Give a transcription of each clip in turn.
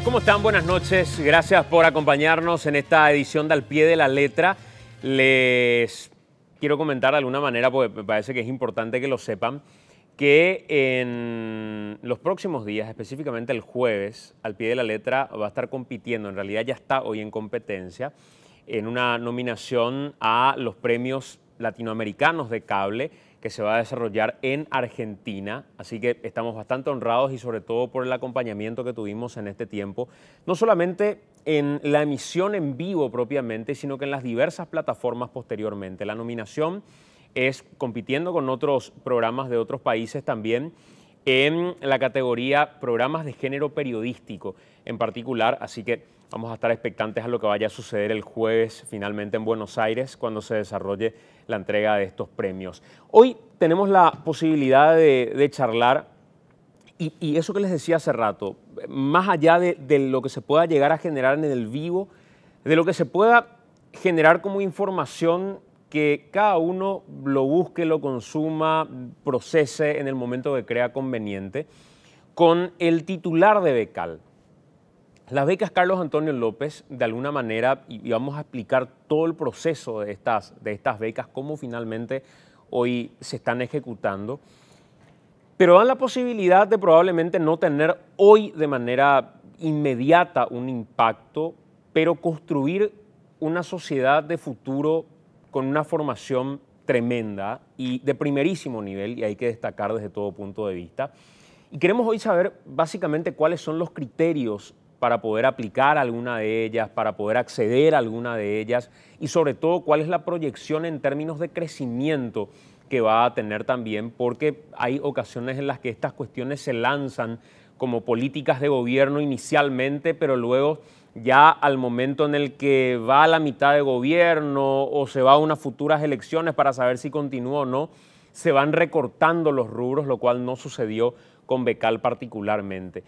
¿Cómo están? Buenas noches. Gracias por acompañarnos en esta edición de Al Pie de la Letra. Les quiero comentar de alguna manera, porque me parece que es importante que lo sepan, que en los próximos días, específicamente el jueves, Al Pie de la Letra va a estar compitiendo, en realidad ya está hoy en competencia, en una nominación a los premios latinoamericanos de cable que se va a desarrollar en Argentina. Así que estamos bastante honrados y sobre todo por el acompañamiento que tuvimos en este tiempo, no solamente en la emisión en vivo propiamente, sino que en las diversas plataformas posteriormente. La nominación es compitiendo con otros programas de otros países también en la categoría programas de género periodístico en particular, así que vamos a estar expectantes a lo que vaya a suceder el jueves finalmente en Buenos Aires cuando se desarrolle la entrega de estos premios. Hoy tenemos la posibilidad de charlar y eso que les decía hace rato, más allá de lo que se pueda llegar a generar en el vivo, de lo que se pueda generar como información que cada uno lo busque, lo consuma, procese en el momento que crea conveniente, con el titular de Becal. Las becas Carlos Antonio López, de alguna manera, y vamos a explicar todo el proceso de estas becas, cómo finalmente hoy se están ejecutando, pero dan la posibilidad de probablemente no tener hoy de manera inmediata un impacto, pero construir una sociedad de futuro con una formación tremenda y de primerísimo nivel, y hay que destacar desde todo punto de vista. Y queremos hoy saber básicamente cuáles son los criterios para poder aplicar alguna de ellas, para poder acceder a alguna de ellas y sobre todo cuál es la proyección en términos de crecimiento que va a tener también, porque hay ocasiones en las que estas cuestiones se lanzan como políticas de gobierno inicialmente, pero luego ya al momento en el que va a la mitad de gobierno o se va a unas futuras elecciones para saber si continúa o no, se van recortando los rubros, lo cual no sucedió con Becal particularmente.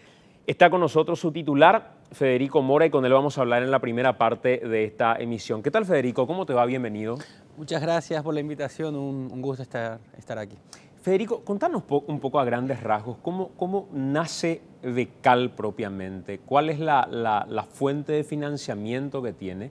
Está con nosotros su titular, Federico Mora, y con él vamos a hablar en la primera parte de esta emisión. ¿Qué tal, Federico? ¿Cómo te va? Bienvenido. Muchas gracias por la invitación, un gusto estar aquí. Federico, contanos un poco a grandes rasgos, ¿cómo nace Becal propiamente? ¿Cuál es la fuente de financiamiento que tiene?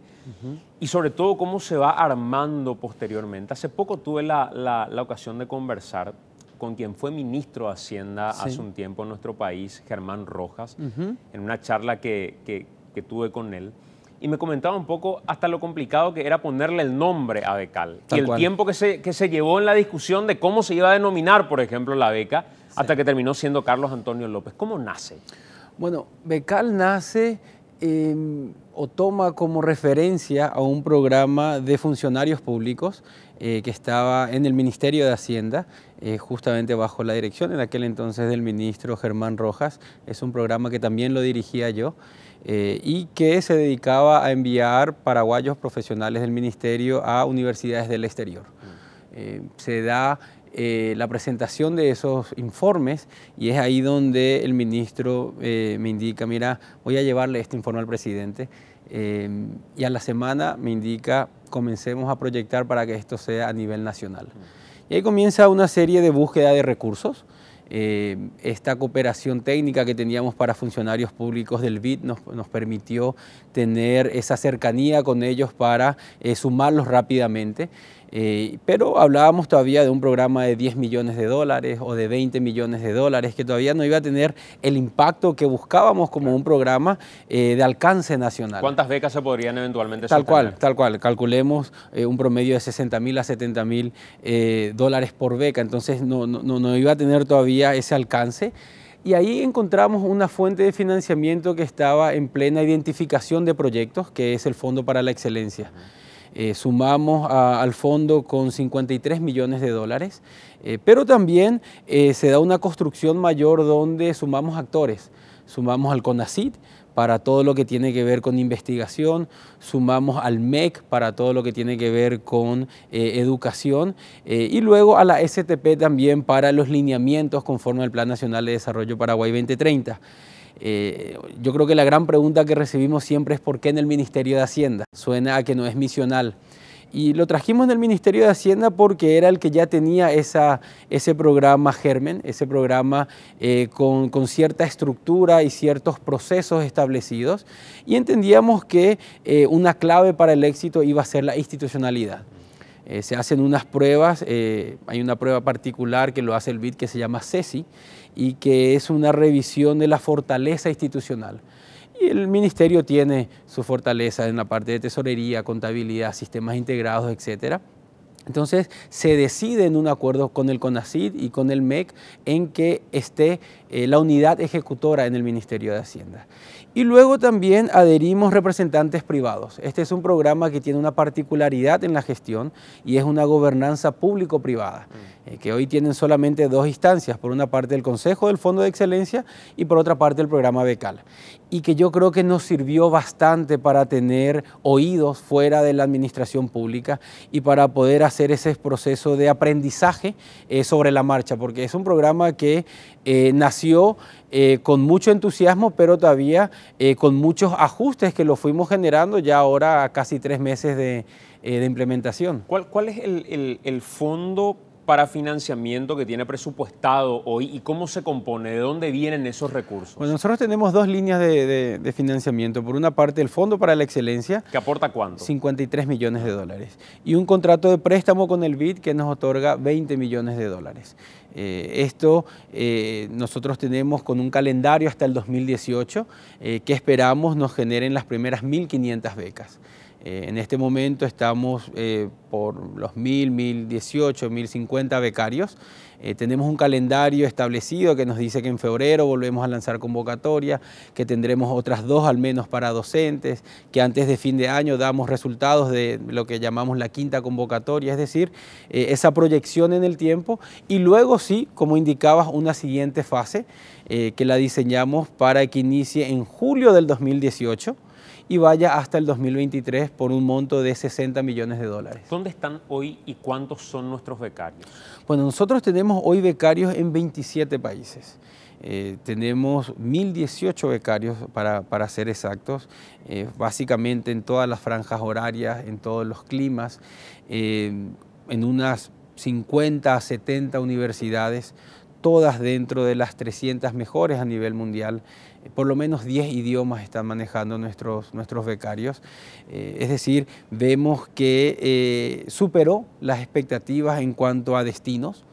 Y sobre todo, ¿cómo se va armando posteriormente? Hace poco tuve la ocasión de conversar con quien fue ministro de Hacienda hace un tiempo en nuestro país, Germán Rojas, en una charla que tuve con él. Y me comentaba un poco hasta lo complicado que era ponerle el nombre a Becal. Y el tiempo que se llevó en la discusión de cómo se iba a denominar, por ejemplo, la beca, hasta que terminó siendo Carlos Antonio López. ¿Cómo nace? Bueno, Becal nace o toma como referencia a un programa de funcionarios públicos que estaba en el Ministerio de Hacienda, justamente bajo la dirección en aquel entonces del ministro Germán Rojas. Es un programa que también lo dirigía yo y que se dedicaba a enviar paraguayos profesionales del ministerio a universidades del exterior. Se da la presentación de esos informes y es ahí donde el ministro me indica, mira, voy a llevarle este informe al presidente y a la semana me indica, comencemos a proyectar para que esto sea a nivel nacional. Y ahí comienza una serie de búsqueda de recursos. Esta cooperación técnica que teníamos para funcionarios públicos del BID nos permitió tener esa cercanía con ellos para sumarlos rápidamente. Pero hablábamos todavía de un programa de 10 millones de dólares o de 20 millones de dólares que todavía no iba a tener el impacto que buscábamos como un programa de alcance nacional. ¿Cuántas becas se podrían eventualmente sostener? Tal cual. Calculemos un promedio de 60.000 a 70.000 dólares por beca, entonces no iba a tener todavía ese alcance. Y ahí encontramos una fuente de financiamiento que estaba en plena identificación de proyectos, que es el Fondo para la Excelencia. Sumamos al fondo con 53 millones de dólares, pero también se da una construcción mayor donde sumamos actores. Sumamos al CONACYT para todo lo que tiene que ver con investigación, sumamos al MEC para todo lo que tiene que ver con educación y luego a la STP también para los lineamientos conforme al Plan Nacional de Desarrollo Paraguay 2030. Yo creo que la gran pregunta que recibimos siempre es ¿por qué en el Ministerio de Hacienda? Suena a que no es misional. Y lo trajimos en el Ministerio de Hacienda porque era el que ya tenía ese programa germen, ese programa con cierta estructura y ciertos procesos establecidos, y entendíamos que una clave para el éxito iba a ser la institucionalidad. Se hacen unas pruebas, hay una prueba particular que lo hace el BID que se llama CESI y que es una revisión de la fortaleza institucional. Y el ministerio tiene su fortaleza en la parte de tesorería, contabilidad, sistemas integrados, etcétera. Entonces se decide en un acuerdo con el CONACYT y con el MEC en que esté la unidad ejecutora en el Ministerio de Hacienda. Y luego también adherimos representantes privados. Este es un programa que tiene una particularidad en la gestión y es una gobernanza público-privada, que hoy tienen solamente dos instancias, por una parte el Consejo del Fondo de Excelencia y por otra parte el programa Becal. Y que yo creo que nos sirvió bastante para tener oídos fuera de la administración pública y para poder hacer ese proceso de aprendizaje sobre la marcha, porque es un programa que nació con mucho entusiasmo, pero todavía con muchos ajustes que lo fuimos generando ya ahora a casi 3 meses de implementación. ¿Cuál es el fondo para financiamiento que tiene presupuestado hoy y cómo se compone? ¿De dónde vienen esos recursos? Bueno, nosotros tenemos dos líneas de financiamiento. Por una parte, el Fondo para la Excelencia. ¿Que aporta cuánto? 53 millones de dólares. Y un contrato de préstamo con el BID que nos otorga 20 millones de dólares. Nosotros tenemos con un calendario hasta el 2018 que esperamos nos generen las primeras 1.500 becas. En este momento estamos por los 1.000, 1.018, 1.050 becarios. Tenemos un calendario establecido que nos dice que en febrero volvemos a lanzar convocatoria, que tendremos otras 2 al menos para docentes, que antes de fin de año damos resultados de lo que llamamos la 5ª convocatoria, es decir, esa proyección en el tiempo, y luego sí, como indicabas, una siguiente fase que la diseñamos para que inicie en julio del 2018, y vaya hasta el 2023 por un monto de 60 millones de dólares. ¿Dónde están hoy y cuántos son nuestros becarios? Bueno, nosotros tenemos hoy becarios en 27 países. Tenemos 1.018 becarios para ser exactos, básicamente en todas las franjas horarias, en todos los climas, en unas 50 a 70 universidades, todas dentro de las 300 mejores a nivel mundial. Por lo menos 10 idiomas están manejando nuestros becarios. Es decir, vemos que superó las expectativas en cuanto a destinos.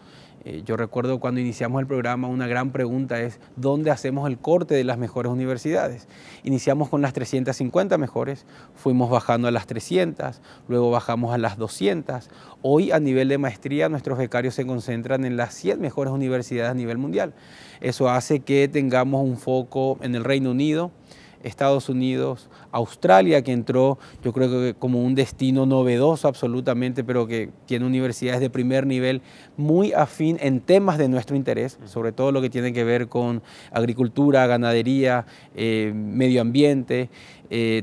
Yo recuerdo cuando iniciamos el programa, una gran pregunta es ¿dónde hacemos el corte de las mejores universidades? Iniciamos con las 350 mejores, fuimos bajando a las 300, luego bajamos a las 200. Hoy a nivel de maestría nuestros becarios se concentran en las 100 mejores universidades a nivel mundial. Eso hace que tengamos un foco en el Reino Unido, Estados Unidos, Australia, que entró yo creo que como un destino novedoso absolutamente, pero que tiene universidades de primer nivel muy afín en temas de nuestro interés, sobre todo lo que tiene que ver con agricultura, ganadería, medio ambiente,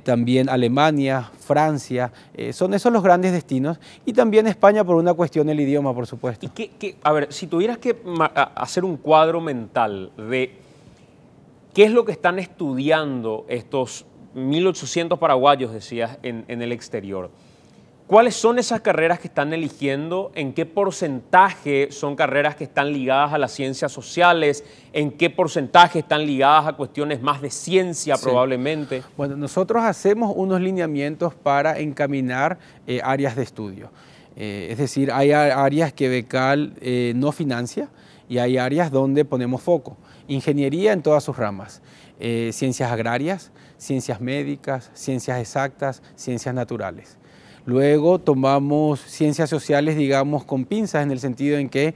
también Alemania, Francia, son esos los grandes destinos, y también España por una cuestión del idioma, por supuesto. Y a ver, si tuvieras que hacer un cuadro mental de ¿qué es lo que están estudiando estos 1.800 paraguayos, decías, en el exterior? ¿Cuáles son esas carreras que están eligiendo? ¿En qué porcentaje son carreras que están ligadas a las ciencias sociales? ¿En qué porcentaje están ligadas a cuestiones más de ciencia, probablemente? Bueno, nosotros hacemos unos lineamientos para encaminar áreas de estudio. Es decir, hay áreas que Becal no financia y hay áreas donde ponemos foco. Ingeniería en todas sus ramas, ciencias agrarias, ciencias médicas, ciencias exactas, ciencias naturales. Luego tomamos ciencias sociales, digamos, con pinzas, en el sentido en que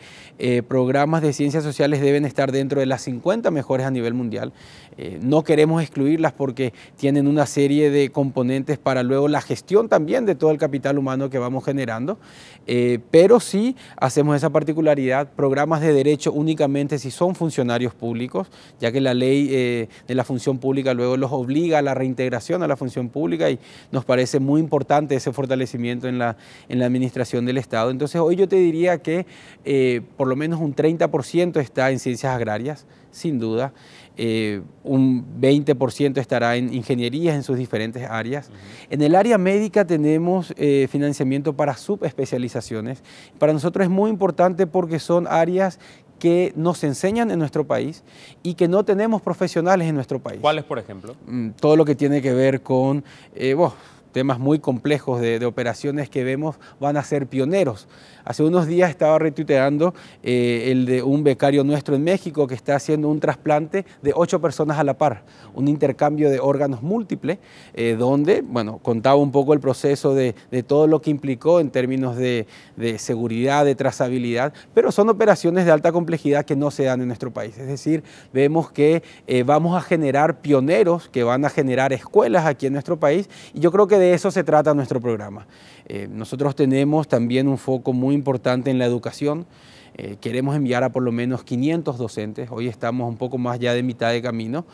programas de ciencias sociales deben estar dentro de las 50 mejores a nivel mundial. No queremos excluirlas porque tienen una serie de componentes para luego la gestión también de todo el capital humano que vamos generando, pero sí hacemos esa particularidad, programas de derecho únicamente si son funcionarios públicos, ya que la ley de la función pública luego los obliga a la reintegración a la función pública y nos parece muy importante ese fortalecimiento en la administración del Estado. Entonces hoy yo te diría que por lo menos un 30% está en ciencias agrarias, sin duda. un 20% estará en ingenierías en sus diferentes áreas. En el área médica tenemos financiamiento para subespecializaciones. Para nosotros es muy importante porque son áreas que nos enseñan en nuestro país y que no tenemos profesionales en nuestro país. ¿Cuáles, por ejemplo? Todo lo que tiene que ver con temas muy complejos de operaciones que vemos van a ser pioneros. Hace unos días estaba retuiteando el de un becario nuestro en México que está haciendo un trasplante de 8 personas a la par, un intercambio de órganos múltiple, donde, bueno, contaba un poco el proceso de todo lo que implicó en términos de seguridad, de trazabilidad, pero son operaciones de alta complejidad que no se dan en nuestro país. Es decir, vemos que vamos a generar pioneros, que van a generar escuelas aquí en nuestro país, y yo creo que de eso se trata nuestro programa. Nosotros tenemos también un foco muy importante en la educación. Queremos enviar a por lo menos 500 docentes, hoy estamos un poco más ya de mitad de camino,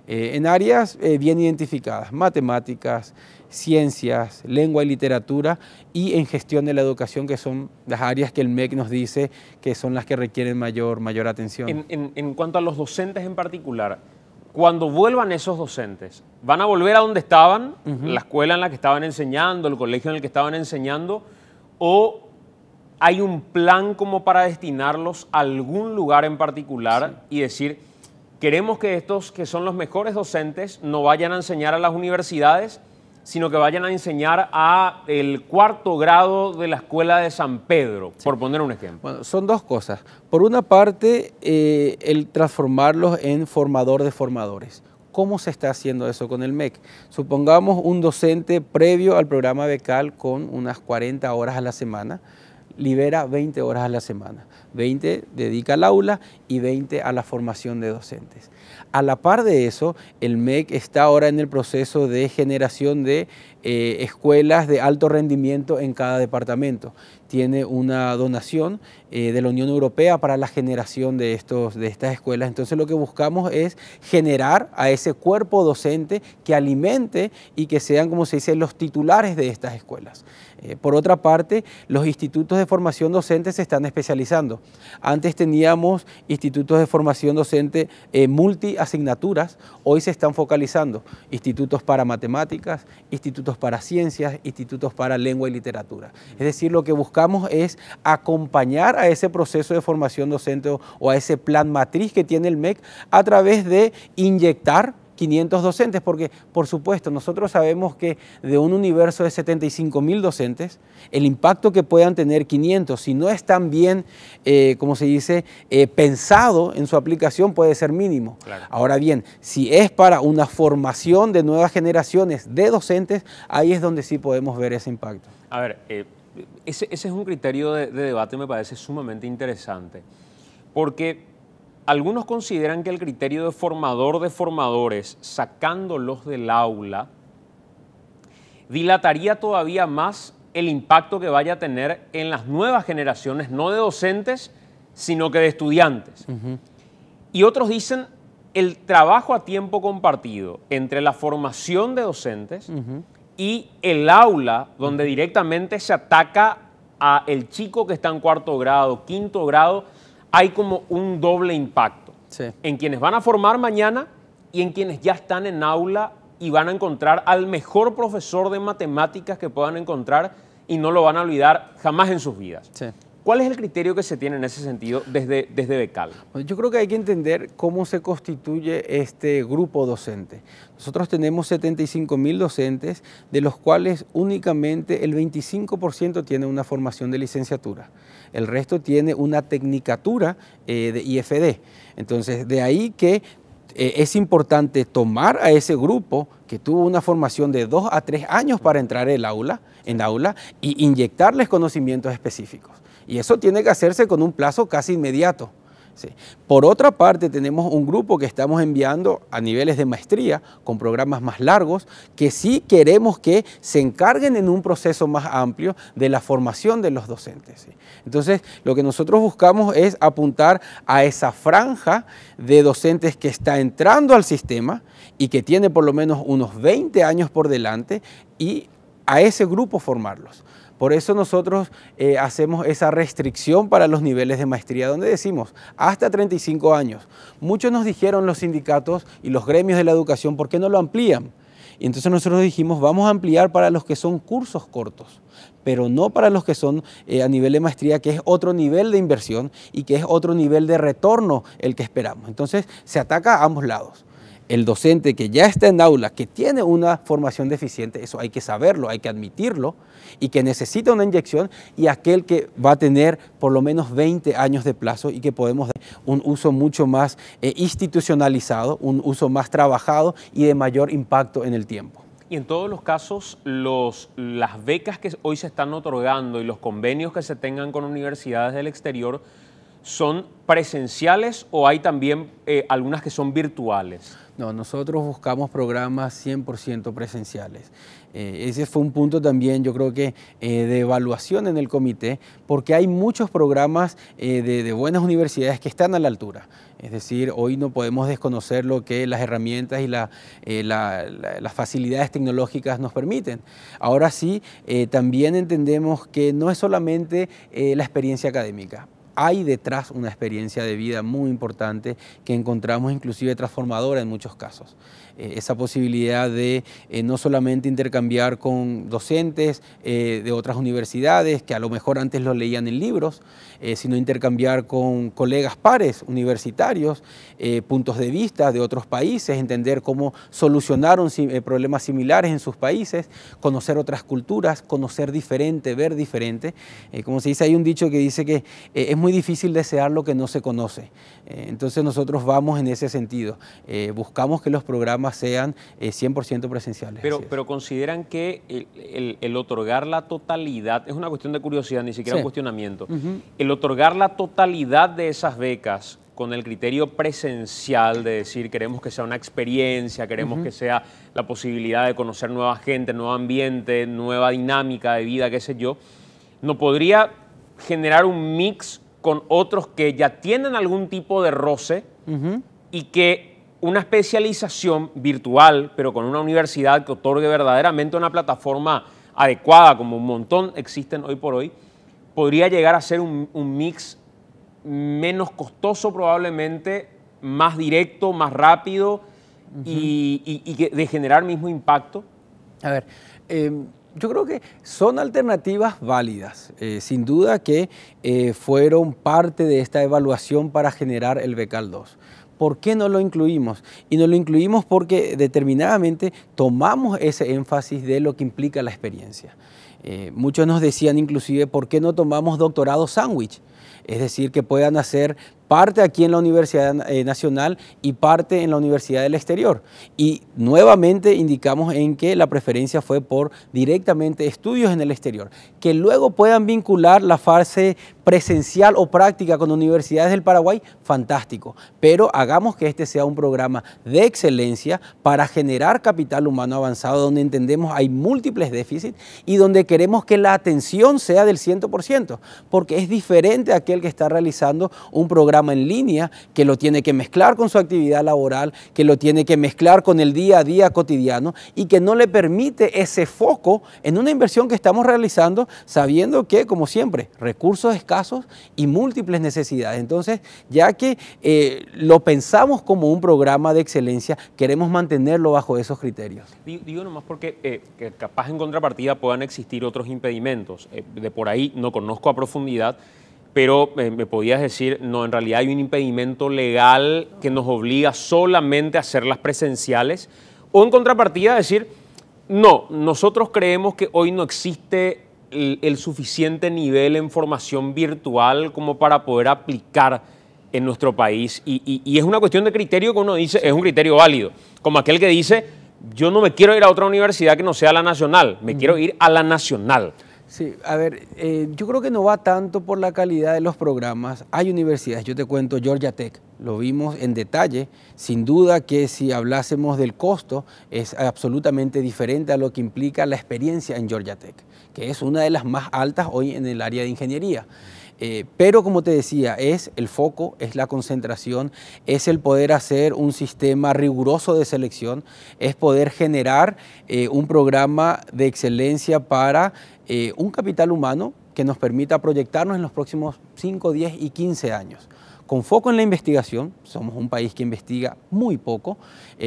en áreas bien identificadas, matemáticas, ciencias, lengua y literatura, y en gestión de la educación, que son las áreas que el MEC nos dice que son las que requieren mayor atención. En cuanto a los docentes en particular, cuando vuelvan esos docentes, ¿van a volver a donde estaban, la escuela en la que estaban enseñando, el colegio en el que estaban enseñando, o hay un plan como para destinarlos a algún lugar en particular y decir, queremos que estos que son los mejores docentes no vayan a enseñar a las universidades, sino que vayan a enseñar a el 4º grado de la escuela de San Pedro, por poner un ejemplo? Bueno, son dos cosas. Por una parte, el transformarlos en formador de formadores. ¿Cómo se está haciendo eso con el MEC? Supongamos un docente previo al programa becal con unas 40 horas a la semana, libera 20 horas a la semana. 20 dedica al aula y 20 a la formación de docentes. A la par de eso, el MEC está ahora en el proceso de generación de escuelas de alto rendimiento en cada departamento. Tiene una donación de la Unión Europea para la generación de estas escuelas. Entonces lo que buscamos es generar a ese cuerpo docente que alimente y que sean, como se dice, los titulares de estas escuelas. Por otra parte, los institutos de formación docente se están especializando. Antes teníamos institutos de formación docente multiasignaturas, hoy se están focalizando. Institutos para matemáticas, institutos para ciencias, institutos para lengua y literatura. Es decir, lo que buscamos es acompañar a ese proceso de formación docente o a ese plan matriz que tiene el MEC a través de inyectar 500 docentes, porque por supuesto nosotros sabemos que de un universo de 75.000 docentes, el impacto que puedan tener 500, si no es tan bien, como se dice, pensado en su aplicación, puede ser mínimo. Claro. Ahora bien, si es para una formación de nuevas generaciones de docentes, ahí es donde sí podemos ver ese impacto. A ver, ese es un criterio de debate, me parece sumamente interesante, porque algunos consideran que el criterio de formador de formadores, sacándolos del aula, dilataría todavía más el impacto que vaya a tener en las nuevas generaciones, no de docentes, sino que de estudiantes. Y otros dicen el trabajo a tiempo compartido entre la formación de docentes y el aula, donde directamente se ataca al chico que está en 4º grado, 5º grado, hay como un doble impacto en quienes van a formar mañana y en quienes ya están en aula y van a encontrar al mejor profesor de matemáticas que puedan encontrar y no lo van a olvidar jamás en sus vidas. ¿Cuál es el criterio que se tiene en ese sentido desde Becal? Yo creo que hay que entender cómo se constituye este grupo docente. Nosotros tenemos 75.000 docentes, de los cuales únicamente el 25% tiene una formación de licenciatura. El resto tiene una tecnicatura de IFD. Entonces, de ahí que es importante tomar a ese grupo que tuvo una formación de 2 a 3 años para entrar en aula y inyectarles conocimientos específicos. Y eso tiene que hacerse con un plazo casi inmediato. Sí. Por otra parte, tenemos un grupo que estamos enviando a niveles de maestría con programas más largos que sí queremos que se encarguen en un proceso más amplio de la formación de los docentes. ¿Sí? Entonces, lo que nosotros buscamos es apuntar a esa franja de docentes que está entrando al sistema y que tiene por lo menos unos 20 años por delante y a ese grupo formarlos. Por eso nosotros hacemos esa restricción para los niveles de maestría, donde decimos hasta 35 años. Muchos nos dijeron los sindicatos y los gremios de la educación, ¿por qué no lo amplían? Y entonces nosotros dijimos, vamos a ampliar para los que son cursos cortos, pero no para los que son a nivel de maestría, que es otro nivel de inversión y que es otro nivel de retorno el que esperamos. Entonces se ataca a ambos lados. El docente que ya está en aula, que tiene una formación deficiente, eso hay que saberlo, hay que admitirlo, y que necesita una inyección, y aquel que va a tener por lo menos 20 años de plazo y que podemos dar un uso mucho más institucionalizado, un uso más trabajado y de mayor impacto en el tiempo. Y en todos los casos, las becas que hoy se están otorgando y los convenios que se tengan con universidades del exterior, ¿son presenciales o hay también algunas que son virtuales? No, nosotros buscamos programas 100% presenciales. Ese fue un punto también, yo creo que, de evaluación en el comité, porque hay muchos programas de buenas universidades que están a la altura. Es decir, hoy no podemos desconocer lo que las herramientas y las facilidades tecnológicas nos permiten. Ahora sí, también entendemos que no es solamente la experiencia académica. Hay detrás una experiencia de vida muy importante que encontramos inclusive transformadora en muchos casos. Esa posibilidad de no solamente intercambiar con docentes de otras universidades, que a lo mejor antes lo leían en libros, sino intercambiar con colegas pares universitarios, puntos de vista de otros países, entender cómo solucionaron problemas similares en sus países, conocer otras culturas, conocer diferente, ver diferente. Como se dice, hay un dicho que dice que es muy difícil desear lo que no se conoce. Entonces nosotros vamos en ese sentido. Buscamos que los programas sean 100% presenciales. Pero consideran que el otorgar la totalidad, es una cuestión de curiosidad, ni siquiera un cuestionamiento, el otorgar la totalidad de esas becas con el criterio presencial de decir queremos que sea una experiencia, queremos que sea la posibilidad de conocer nueva gente, nuevo ambiente, nueva dinámica de vida, qué sé yo, ¿no podría generar un mix con otros que ya tienen algún tipo de roce y que una especialización virtual, pero con una universidad que otorgue verdaderamente una plataforma adecuada, como un montón existen hoy por hoy, podría llegar a ser un mix menos costoso probablemente, más directo, más rápido y de generar mismo impacto? A ver, yo creo que son alternativas válidas. Sin duda que fueron parte de esta evaluación para generar el Becal 2. ¿Por qué no lo incluimos? Y no lo incluimos porque determinadamente tomamos ese énfasis de lo que implica la experiencia. Muchos nos decían inclusive, ¿por qué no tomamos doctorado sándwich? Es decir, que puedan hacer parte aquí en la Universidad Nacional y parte en la Universidad del Exterior. Y nuevamente indicamos en que la preferencia fue por directamente estudios en el exterior, que luego puedan vincular la fase presencial o práctica con universidades del Paraguay, fantástico, pero hagamos que este sea un programa de excelencia para generar capital humano avanzado, donde entendemos hay múltiples déficits y donde queremos que la atención sea del 100%, porque es diferente a aquel que está realizando un programa en línea, que lo tiene que mezclar con su actividad laboral, que lo tiene que mezclar con el día a día cotidiano y que no le permite ese foco en una inversión que estamos realizando sabiendo que, como siempre, recursos escasos y múltiples necesidades. Entonces, ya que lo pensamos como un programa de excelencia, queremos mantenerlo bajo esos criterios. Digo nomás porque que capaz en contrapartida puedan existir otros impedimentos. De por ahí no conozco a profundidad, pero me podías decir, no, en realidad hay un impedimento legal que nos obliga solamente a hacerlas presenciales, o en contrapartida decir, no, nosotros creemos que hoy no existe el suficiente nivel en formación virtual como para poder aplicar en nuestro país, y es una cuestión de criterio que uno dice, es un criterio válido, como aquel que dice, yo no me quiero ir a otra universidad que no sea la nacional, me quiero ir a la nacional. Sí, a ver, yo creo que no va tanto por la calidad de los programas. Hay universidades, yo te cuento Georgia Tech, lo vimos en detalle, sin duda que si hablásemos del costo es absolutamente diferente a lo que implica la experiencia en Georgia Tech, que es una de las más altas hoy en el área de ingeniería. Pero como te decía, es el foco, es la concentración, es el poder hacer un sistema riguroso de selección, es poder generar un programa de excelencia para un capital humano que nos permita proyectarnos en los próximos 5, 10 y 15 años. Con foco en la investigación, somos un país que investiga muy poco,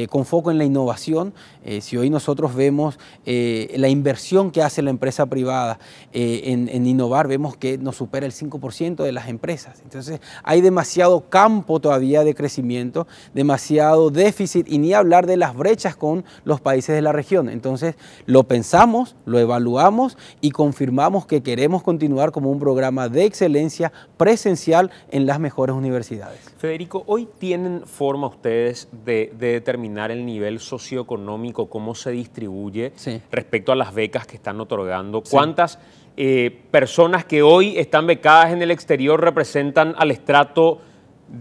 con foco en la innovación. Si hoy nosotros vemos la inversión que hace la empresa privada en innovar, vemos que nos supera el 5% de las empresas. Entonces hay demasiado campo todavía de crecimiento, demasiado déficit y ni hablar de las brechas con los países de la región. Entonces lo pensamos, lo evaluamos y confirmamos que queremos continuar como un programa de excelencia presencial en las mejores universidades. Federico, ¿hoy tienen forma ustedes de determinar el nivel socioeconómico, cómo se distribuye respecto a las becas que están otorgando? ¿Cuántas personas que hoy están becadas en el exterior representan al estrato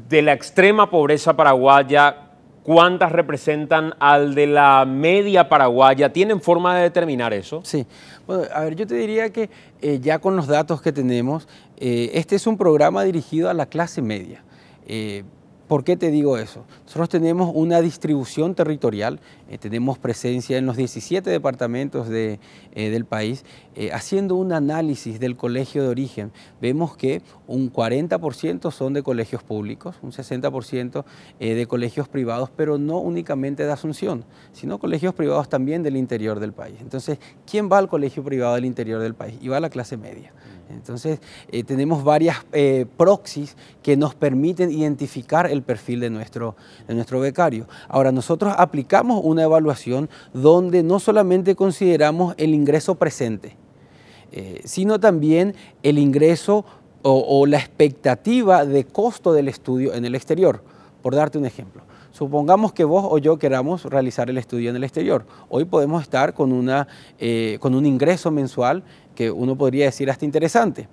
de la extrema pobreza paraguaya? ¿Cuántas representan al de la media paraguaya? ¿Tienen forma de determinar eso? Sí. Bueno, a ver, yo te diría que ya con los datos que tenemos, este es un programa dirigido a la clase media. ¿Por qué te digo eso? Nosotros tenemos una distribución territorial, tenemos presencia en los 17 departamentos del país. Haciendo un análisis del colegio de origen, vemos que un 40% son de colegios públicos, un 60% de colegios privados, pero no únicamente de Asunción, sino colegios privados también del interior del país. Entonces, ¿quién va al colegio privado del interior del país? Y va a la clase media. Entonces, tenemos varias proxies que nos permiten identificar el perfil de nuestro becario. Ahora, nosotros aplicamos una evaluación donde no solamente consideramos el ingreso presente, sino también el ingreso o la expectativa de costo del estudio en el exterior. Por darte un ejemplo, supongamos que vos o yo queramos realizar el estudio en el exterior. Hoy podemos estar con un ingreso mensual que uno podría decir hasta interesante.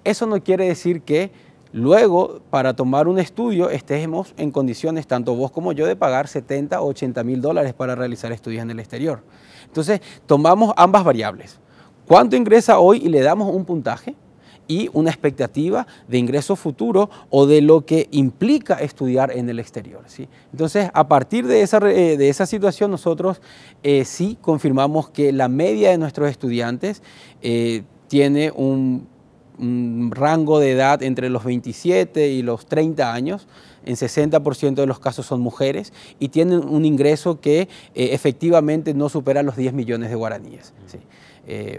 Eso no quiere decir que luego, para tomar un estudio, estemos en condiciones, tanto vos como yo, de pagar 70 o 80 mil dólares para realizar estudios en el exterior. Entonces, tomamos ambas variables. ¿Cuánto ingresa hoy? Y le damos un puntaje y una expectativa de ingreso futuro o de lo que implica estudiar en el exterior, ¿sí? Entonces, a partir de esa situación, nosotros sí confirmamos que la media de nuestros estudiantes tiene un rango de edad entre los 27 y los 30 años, en 60% de los casos son mujeres y tienen un ingreso que efectivamente no supera los 10 millones de guaraníes, ¿sí?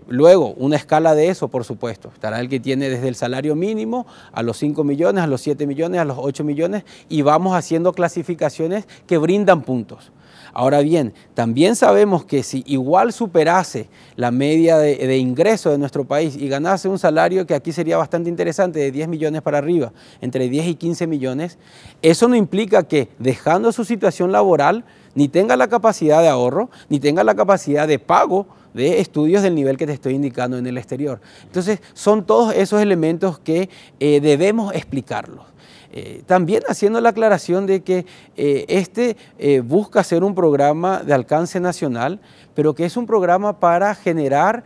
Luego, una escala de eso, por supuesto, estará el que tiene desde el salario mínimo a los 5 millones, a los 7 millones, a los 8 millones y vamos haciendo clasificaciones que brindan puntos. Ahora bien, también sabemos que si igual superase la media de ingreso de nuestro país y ganase un salario que aquí sería bastante interesante, de 10 millones para arriba, entre 10 y 15 millones, eso no implica que dejando su situación laboral ni tenga la capacidad de ahorro, ni tenga la capacidad de pago de estudios del nivel que te estoy indicando en el exterior. Entonces, son todos esos elementos que debemos explicarlos. También haciendo la aclaración de que busca ser un programa de alcance nacional, pero que es un programa para generar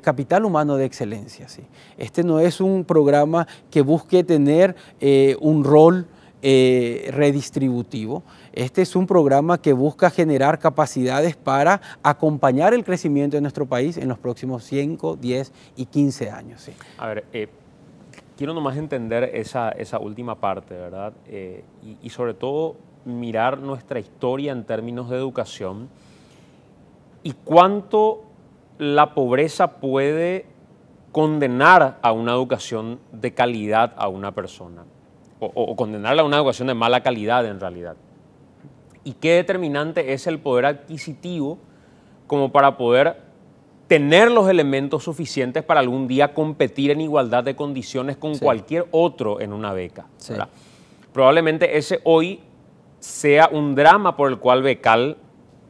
capital humano de excelencia, ¿sí? Este no es un programa que busque tener un rol redistributivo. Este es un programa que busca generar capacidades para acompañar el crecimiento de nuestro país en los próximos 5, 10 y 15 años, ¿sí? A ver, quiero nomás entender esa última parte, ¿verdad? Y sobre todo mirar nuestra historia en términos de educación y cuánto la pobreza puede condenar a una educación de calidad a una persona o condenarla a una educación de mala calidad en realidad. Y qué determinante es el poder adquisitivo como para poder tener los elementos suficientes para algún día competir en igualdad de condiciones con cualquier otro en una beca, ¿verdad? Probablemente ese hoy sea un drama por el cual Becal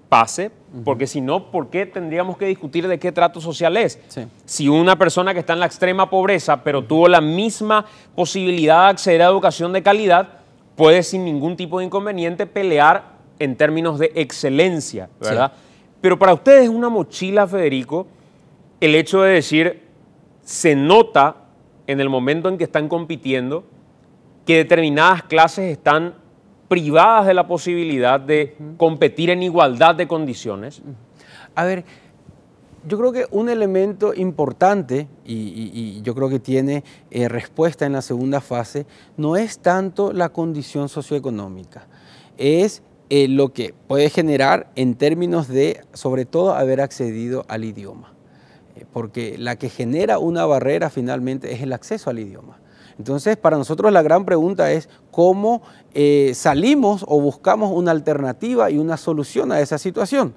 pase, porque si no, ¿por qué tendríamos que discutir de qué trato social es? Si una persona que está en la extrema pobreza, pero tuvo la misma posibilidad de acceder a educación de calidad, puede sin ningún tipo de inconveniente pelear en términos de excelencia, ¿verdad? Pero para ustedes es una mochila, Federico, el hecho de decir, se nota en el momento en que están compitiendo que determinadas clases están privadas de la posibilidad de competir en igualdad de condiciones. A ver, Yo creo que un elemento importante, y yo creo que tiene respuesta en la segunda fase, no es tanto la condición socioeconómica, es lo que puede generar en términos de, sobre todo, haber accedido al idioma. Porque la que genera una barrera finalmente es el acceso al idioma. Entonces, para nosotros la gran pregunta es cómo salimos o buscamos una alternativa y una solución a esa situación.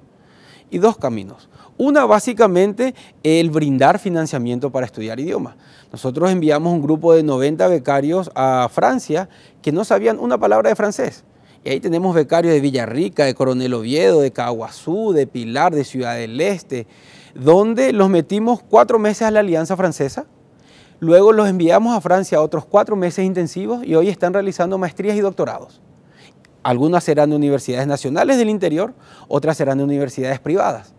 Y dos caminos. Una, básicamente, el brindar financiamiento para estudiar idiomas. Nosotros enviamos un grupo de 90 becarios a Francia que no sabían una palabra de francés. Y ahí tenemos becarios de Villarrica, de Coronel Oviedo, de Caguazú, de Pilar, de Ciudad del Este, donde los metimos 4 meses a la Alianza Francesa. Luego los enviamos a Francia a otros 4 meses intensivos y hoy están realizando maestrías y doctorados. Algunas serán de universidades nacionales del interior, otras serán de universidades privadas,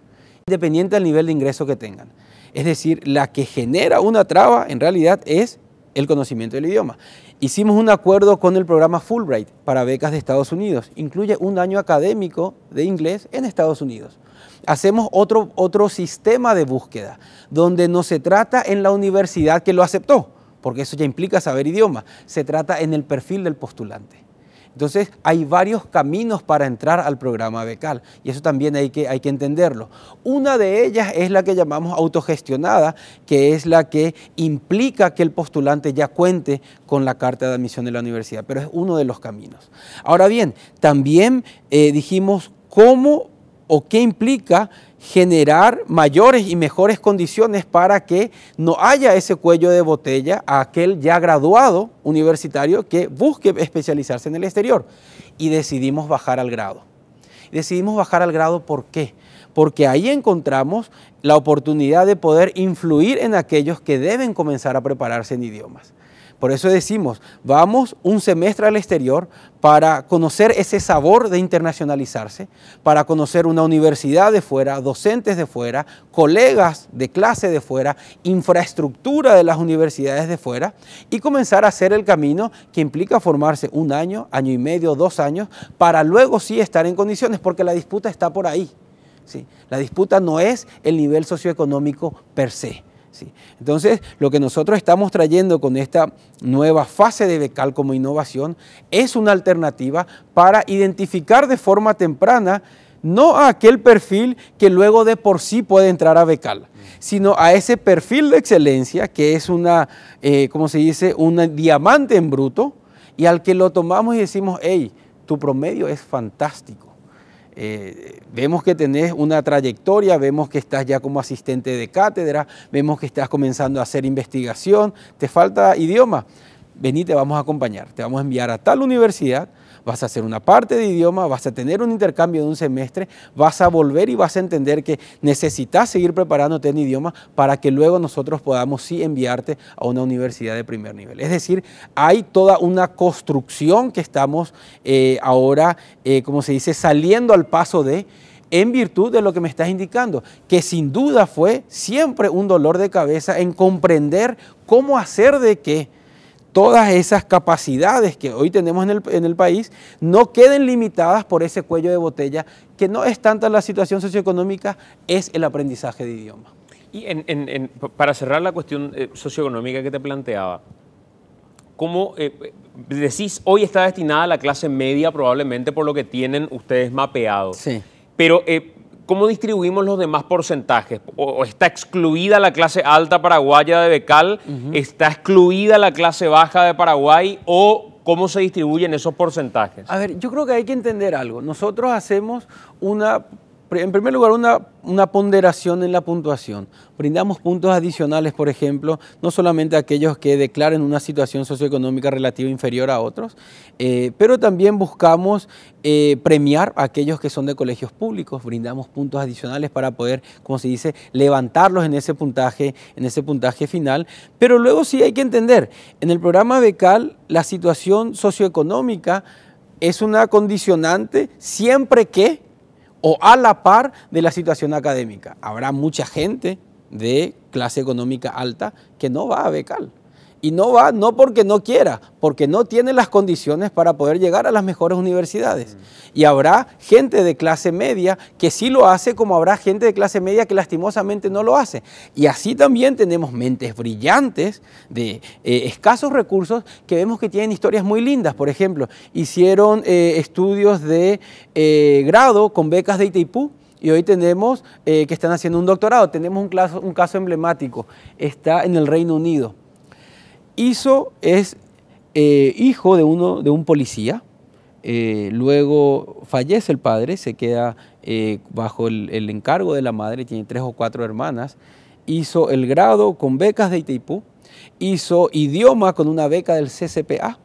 independiente del nivel de ingreso que tengan. Es decir, la que genera una traba en realidad es el conocimiento del idioma. Hicimos un acuerdo con el programa Fulbright para becas de Estados Unidos. Incluye un año académico de inglés en Estados Unidos. Hacemos otro sistema de búsqueda, donde no se trata en la universidad que lo aceptó, porque eso ya implica saber idioma, se trata en el perfil del postulante. Entonces, hay varios caminos para entrar al programa becal y eso también hay que entenderlo. Una de ellas es la que llamamos autogestionada, que es la que implica que el postulante ya cuente con la carta de admisión de la universidad, pero es uno de los caminos. Ahora bien, también dijimos cómo o qué implica generar mayores y mejores condiciones para que no haya ese cuello de botella a aquel ya graduado universitario que busque especializarse en el exterior. Y decidimos bajar al grado. Decidimos bajar al grado, ¿por qué? Porque ahí encontramos la oportunidad de poder influir en aquellos que deben comenzar a prepararse en idiomas. Por eso decimos, vamos un semestre al exterior para conocer ese sabor de internacionalizarse, para conocer una universidad de fuera, docentes de fuera, colegas de clase de fuera, infraestructura de las universidades de fuera y comenzar a hacer el camino que implica formarse 1 año, año y medio, 2 años, para luego sí estar en condiciones, porque la disputa está por ahí. ¿Sí? La disputa no es el nivel socioeconómico per se. Sí. Entonces, lo que nosotros estamos trayendo con esta nueva fase de becal como innovación es una alternativa para identificar de forma temprana no a aquel perfil que luego de por sí puede entrar a becal, sino a ese perfil de excelencia que es una, ¿cómo se dice?, un diamante en bruto y al que lo tomamos y decimos, hey, tu promedio es fantástico. Vemos que tenés una trayectoria, vemos que estás ya como asistente de cátedra, vemos que estás comenzando a hacer investigación, te falta idioma, vení, te vamos a acompañar, te vamos a enviar a tal universidad, vas a hacer una parte de idioma, vas a tener un intercambio de un semestre, vas a volver y vas a entender que necesitas seguir preparándote en idioma para que luego nosotros podamos sí enviarte a una universidad de primer nivel. Es decir, hay toda una construcción que estamos ahora, como se dice, saliendo al paso de, en virtud de lo que me estás indicando, que sin duda fue siempre un dolor de cabeza en comprender cómo hacer de que todas esas capacidades que hoy tenemos en el país no queden limitadas por ese cuello de botella, que no es tanta la situación socioeconómica, es el aprendizaje de idioma. Y para cerrar la cuestión socioeconómica que te planteaba, ¿cómo decís, hoy está destinada a la clase media probablemente por lo que tienen ustedes mapeado? Sí. Pero ¿cómo distribuimos los demás porcentajes? ¿O está excluida la clase alta paraguaya de becal? ¿Está excluida la clase baja de Paraguay? ¿O cómo se distribuyen esos porcentajes? A ver, yo creo que hay que entender algo. Nosotros hacemos en primer lugar, una ponderación en la puntuación. Brindamos puntos adicionales, por ejemplo, no solamente a aquellos que declaren una situación socioeconómica relativa inferior a otros, pero también buscamos premiar a aquellos que son de colegios públicos. Brindamos puntos adicionales para poder, como se dice, levantarlos en ese puntaje final. Pero luego sí hay que entender, en el programa becal la situación socioeconómica es una condicionante siempre que o a la par de la situación académica. Habrá mucha gente de clase económica alta que no va a becal Y no va no porque no quiera, porque no tiene las condiciones para poder llegar a las mejores universidades. Y habrá gente de clase media que sí lo hace, como habrá gente de clase media que lastimosamente no lo hace. Y así también tenemos mentes brillantes de escasos recursos que vemos que tienen historias muy lindas. Por ejemplo, hicieron estudios de grado con becas de Itaipú. Y hoy tenemos que están haciendo un doctorado. Tenemos un caso emblemático, está en el Reino Unido. Es hijo de un policía, luego fallece el padre, se queda bajo el encargo de la madre, tiene 3 o 4 hermanas, hizo el grado con becas de Itaipú, hizo idioma con una beca del CCPA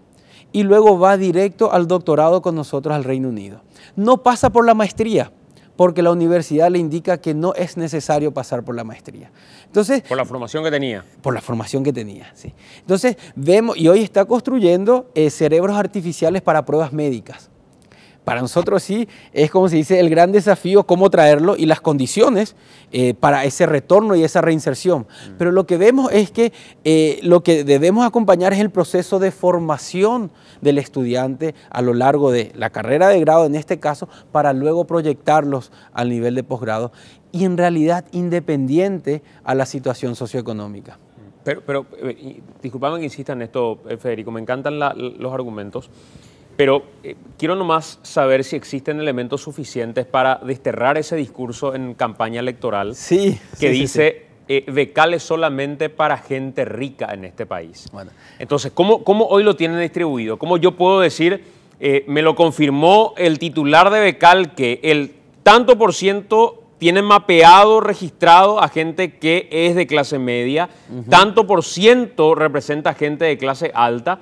y luego va directo al doctorado con nosotros al Reino Unido. No pasa por la maestría, porque la universidad le indica que no es necesario pasar por la maestría. Entonces, por la formación que tenía. Por la formación que tenía, sí. Entonces, vemos, y hoy está construyendo cerebros artificiales para pruebas médicas. Para nosotros sí, es como se dice, el gran desafío, cómo traerlo y las condiciones para ese retorno y esa reinserción. Pero lo que vemos es que lo que debemos acompañar es el proceso de formación del estudiante a lo largo de la carrera de grado, en este caso, para luego proyectarlos al nivel de posgrado y en realidad independiente a la situación socioeconómica. Pero disculpame que insista en esto, Federico, me encantan los argumentos. Pero quiero nomás saber si existen elementos suficientes para desterrar ese discurso en campaña electoral que dice becal es solamente para gente rica en este país. Bueno. Entonces, ¿cómo hoy lo tienen distribuido? ¿Cómo yo puedo decir, me lo confirmó el titular de becal, que el tanto por ciento tiene mapeado, registrado a gente que es de clase media, tanto por ciento representa gente de clase alta?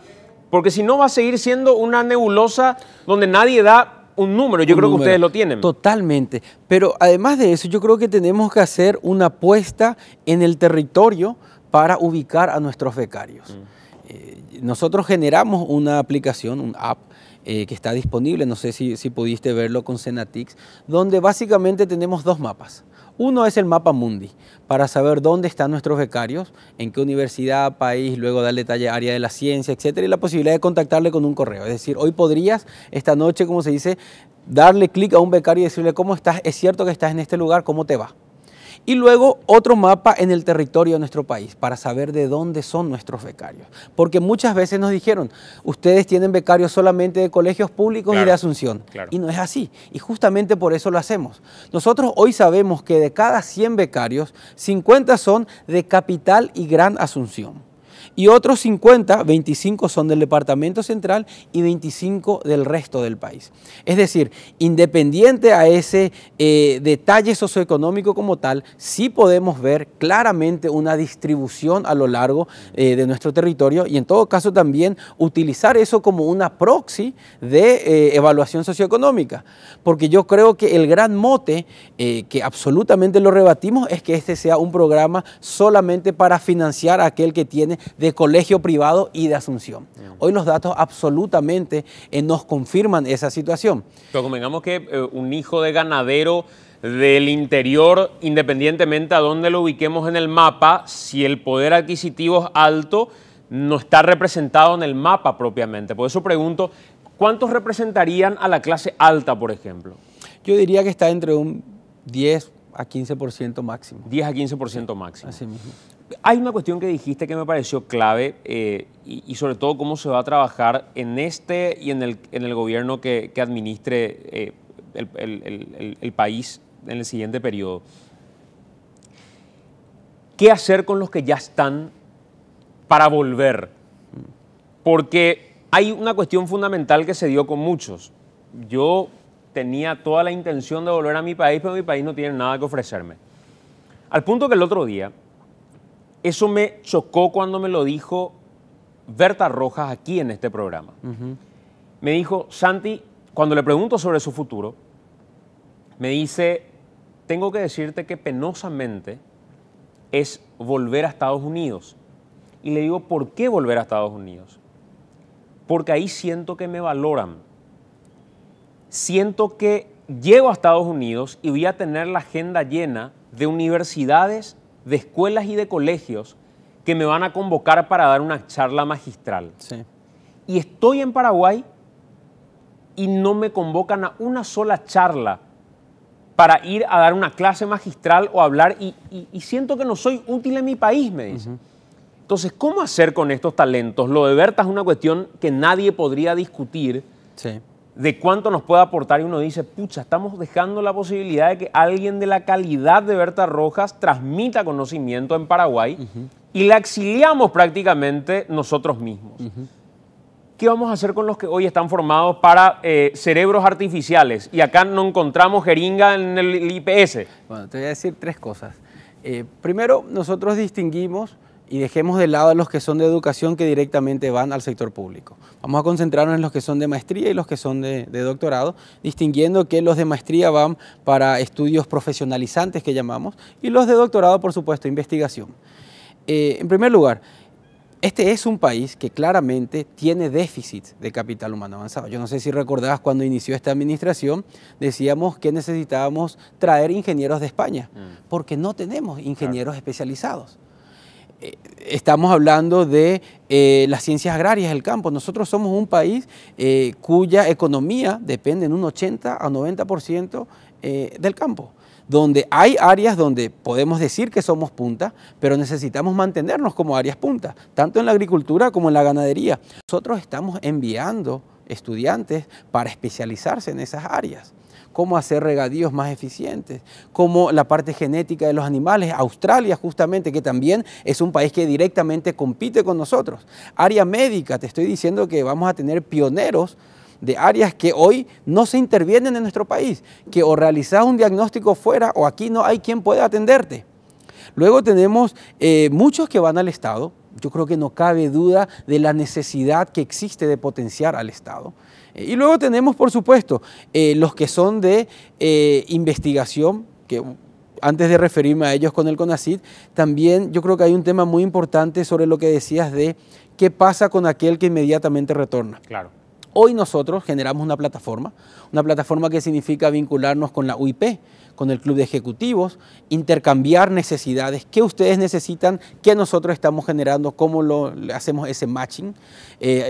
Porque si no va a seguir siendo una nebulosa donde nadie da un número. Yo creo que ustedes lo tienen. Totalmente. Pero además de eso, yo creo que tenemos que hacer una apuesta en el territorio para ubicar a nuestros becarios. Nosotros generamos una aplicación, un app, que está disponible, no sé si pudiste verlo con Senatix, donde básicamente tenemos 2 mapas. Uno es el mapa mundi, para saber dónde están nuestros becarios, en qué universidad, país, luego darle detalle área de la ciencia, etcétera, y la posibilidad de contactarle con un correo. Es decir, hoy podrías, esta noche, como se dice, darle clic a un becario y decirle cómo estás, es cierto que estás en este lugar, ¿cómo te va? Y luego otro mapa en el territorio de nuestro país para saber de dónde son nuestros becarios. Porque muchas veces nos dijeron, ustedes tienen becarios solamente de colegios públicos y de Asunción. Y no es así. Y justamente por eso lo hacemos. Nosotros hoy sabemos que de cada 100 becarios, 50 son de Capital y Gran Asunción. Y otros 50, 25 son del Departamento Central y 25 del resto del país. Es decir, independiente a ese detalle socioeconómico como tal, sí podemos ver claramente una distribución a lo largo de nuestro territorio y en todo caso también utilizar eso como una proxy de evaluación socioeconómica. Porque yo creo que el gran mote, que absolutamente lo rebatimos, es que este sea un programa solamente para financiar a aquel que tiene de colegio privado y de Asunción. Hoy los datos absolutamente nos confirman esa situación. Pero convengamos que un hijo de ganadero del interior, independientemente a dónde lo ubiquemos en el mapa, si el poder adquisitivo es alto, no está representado en el mapa propiamente. Por eso pregunto, ¿cuántos representarían a la clase alta, por ejemplo? Yo diría que está entre un 10 a 15% máximo. 10 a 15% máximo. Así mismo. Hay una cuestión que dijiste que me pareció clave y sobre todo cómo se va a trabajar en este y en el gobierno que administre el país en el siguiente periodo. ¿Qué hacer con los que ya están para volver? Porque hay una cuestión fundamental que se dio con muchos. Yo tenía toda la intención de volver a mi país, pero mi país no tiene nada que ofrecerme. Al punto que el otro día, eso me chocó cuando me lo dijo Berta Rojas aquí en este programa. Me dijo, Santi, cuando le pregunto sobre su futuro, me dice, tengo que decirte que penosamente es volver a Estados Unidos. Y le digo, ¿por qué volver a Estados Unidos? Porque ahí siento que me valoran. Siento que llego a Estados Unidos y voy a tener la agenda llena de universidades, de escuelas y de colegios que me van a convocar para dar una charla magistral. Sí. Y estoy en Paraguay y no me convocan a una sola charla para ir a dar una clase magistral o hablar y siento que no soy útil en mi país, me dicen. Entonces, ¿cómo hacer con estos talentos? Lo de Berta es una cuestión que nadie podría discutir, Sí. de cuánto nos puede aportar, y uno dice, pucha, estamos dejando la posibilidad de que alguien de la calidad de Berta Rojas transmita conocimiento en Paraguay y la exiliamos prácticamente nosotros mismos. ¿Qué vamos a hacer con los que hoy están formados para cerebros artificiales? Y acá no encontramos jeringa en el IPS. Bueno, te voy a decir tres cosas. Primero, nosotros distinguimos y dejemos de lado a los que son de educación que directamente van al sector público. Vamos a concentrarnos en los que son de maestría y los que son de doctorado, distinguiendo que los de maestría van para estudios profesionalizantes que llamamos y los de doctorado, por supuesto, investigación. En primer lugar, este es un país que claramente tiene déficit de capital humano avanzado. Yo no sé si recordás cuando inició esta administración, decíamos que necesitábamos traer ingenieros de España, porque no tenemos ingenieros especializados. Estamos hablando de las ciencias agrarias del campo. Nosotros somos un país cuya economía depende en un 80 a 90% del campo, donde hay áreas donde podemos decir que somos punta, pero necesitamos mantenernos como áreas punta, tanto en la agricultura como en la ganadería. Nosotros estamos enviando estudiantes para especializarse en esas áreas. Cómo hacer regadíos más eficientes, cómo la parte genética de los animales. Australia, justamente, que también es un país que directamente compite con nosotros. Área médica, te estoy diciendo que vamos a tener pioneros de áreas que hoy no se intervienen en nuestro país, que o realizás un diagnóstico fuera o aquí no hay quien pueda atenderte. Luego tenemos muchos que van al Estado. Yo creo que no cabe duda de la necesidad que existe de potenciar al Estado. Y luego tenemos, por supuesto, los que son de investigación, que antes de referirme a ellos con el CONACYT, también yo creo que hay un tema muy importante sobre lo que decías de qué pasa con aquel que inmediatamente retorna. Claro. Hoy nosotros generamos una plataforma que significa vincularnos con la UIP, con el club de ejecutivos, intercambiar necesidades, qué ustedes necesitan, qué nosotros estamos generando, cómo hacemos ese matching.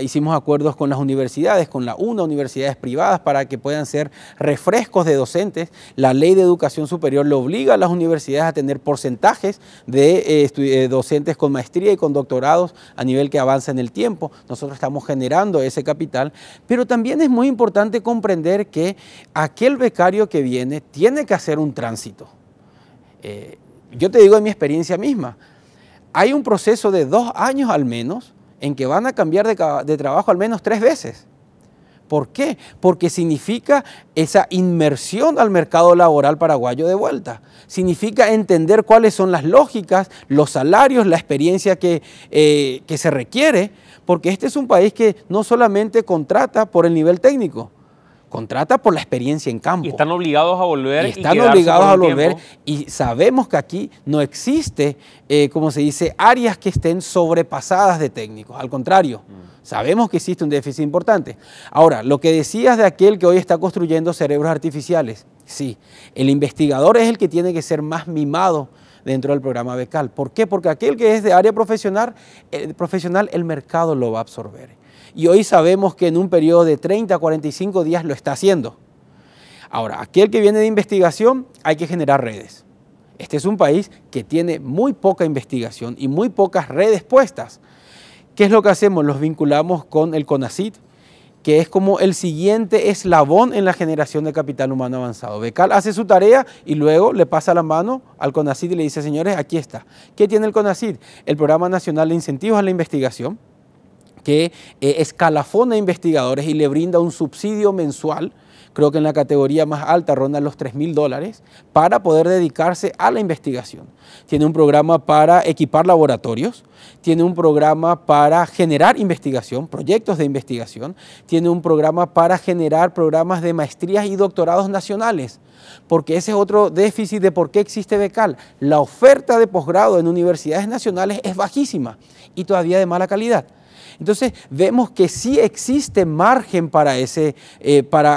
Hicimos acuerdos con las universidades, con la UNA, universidades privadas, para que puedan ser refrescos de docentes. La ley de educación superior le obliga a las universidades a tener porcentajes de docentes con maestría y con doctorados a nivel que avanza en el tiempo. Nosotros estamos generando ese capital, pero también es muy importante comprender que aquel becario que viene tiene que hacer un tránsito. Yo te digo en mi experiencia misma, hay un proceso de 2 años al menos en que van a cambiar de trabajo al menos 3 veces. ¿Por qué? Porque significa esa inmersión al mercado laboral paraguayo de vuelta. Significa entender cuáles son las lógicas, los salarios, la experiencia que se requiere, porque este es un país que no solamente contrata por el nivel técnico, contrata por la experiencia en campo. Y están obligados a volver. Y están obligados a volver. Y sabemos que aquí no existe, como se dice, áreas que estén sobrepasadas de técnicos. Al contrario, sabemos que existe un déficit importante. Ahora, lo que decías de aquel que hoy está construyendo cerebros artificiales, sí, el investigador es el que tiene que ser más mimado dentro del programa becal. ¿Por qué? Porque aquel que es de área profesional, el mercado lo va a absorber. Y hoy sabemos que en un periodo de 30 a 45 días lo está haciendo. Ahora, aquel que viene de investigación, hay que generar redes. Este es un país que tiene muy poca investigación y muy pocas redes puestas. ¿Qué es lo que hacemos? Los vinculamos con el CONACYT, que es como el siguiente eslabón en la generación de capital humano avanzado. Becal hace su tarea y luego le pasa la mano al CONACYT y le dice, señores, aquí está. ¿Qué tiene el CONACYT? El Programa Nacional de Incentivos a la Investigación, que escalafona a investigadores y le brinda un subsidio mensual, creo que en la categoría más alta ronda los $3.000, para poder dedicarse a la investigación. Tiene un programa para equipar laboratorios, tiene un programa para generar investigación, proyectos de investigación, tiene un programa para generar programas de maestrías y doctorados nacionales, porque ese es otro déficit de por qué existe Becal. La oferta de posgrado en universidades nacionales es bajísima y todavía de mala calidad. Entonces vemos que sí existe margen para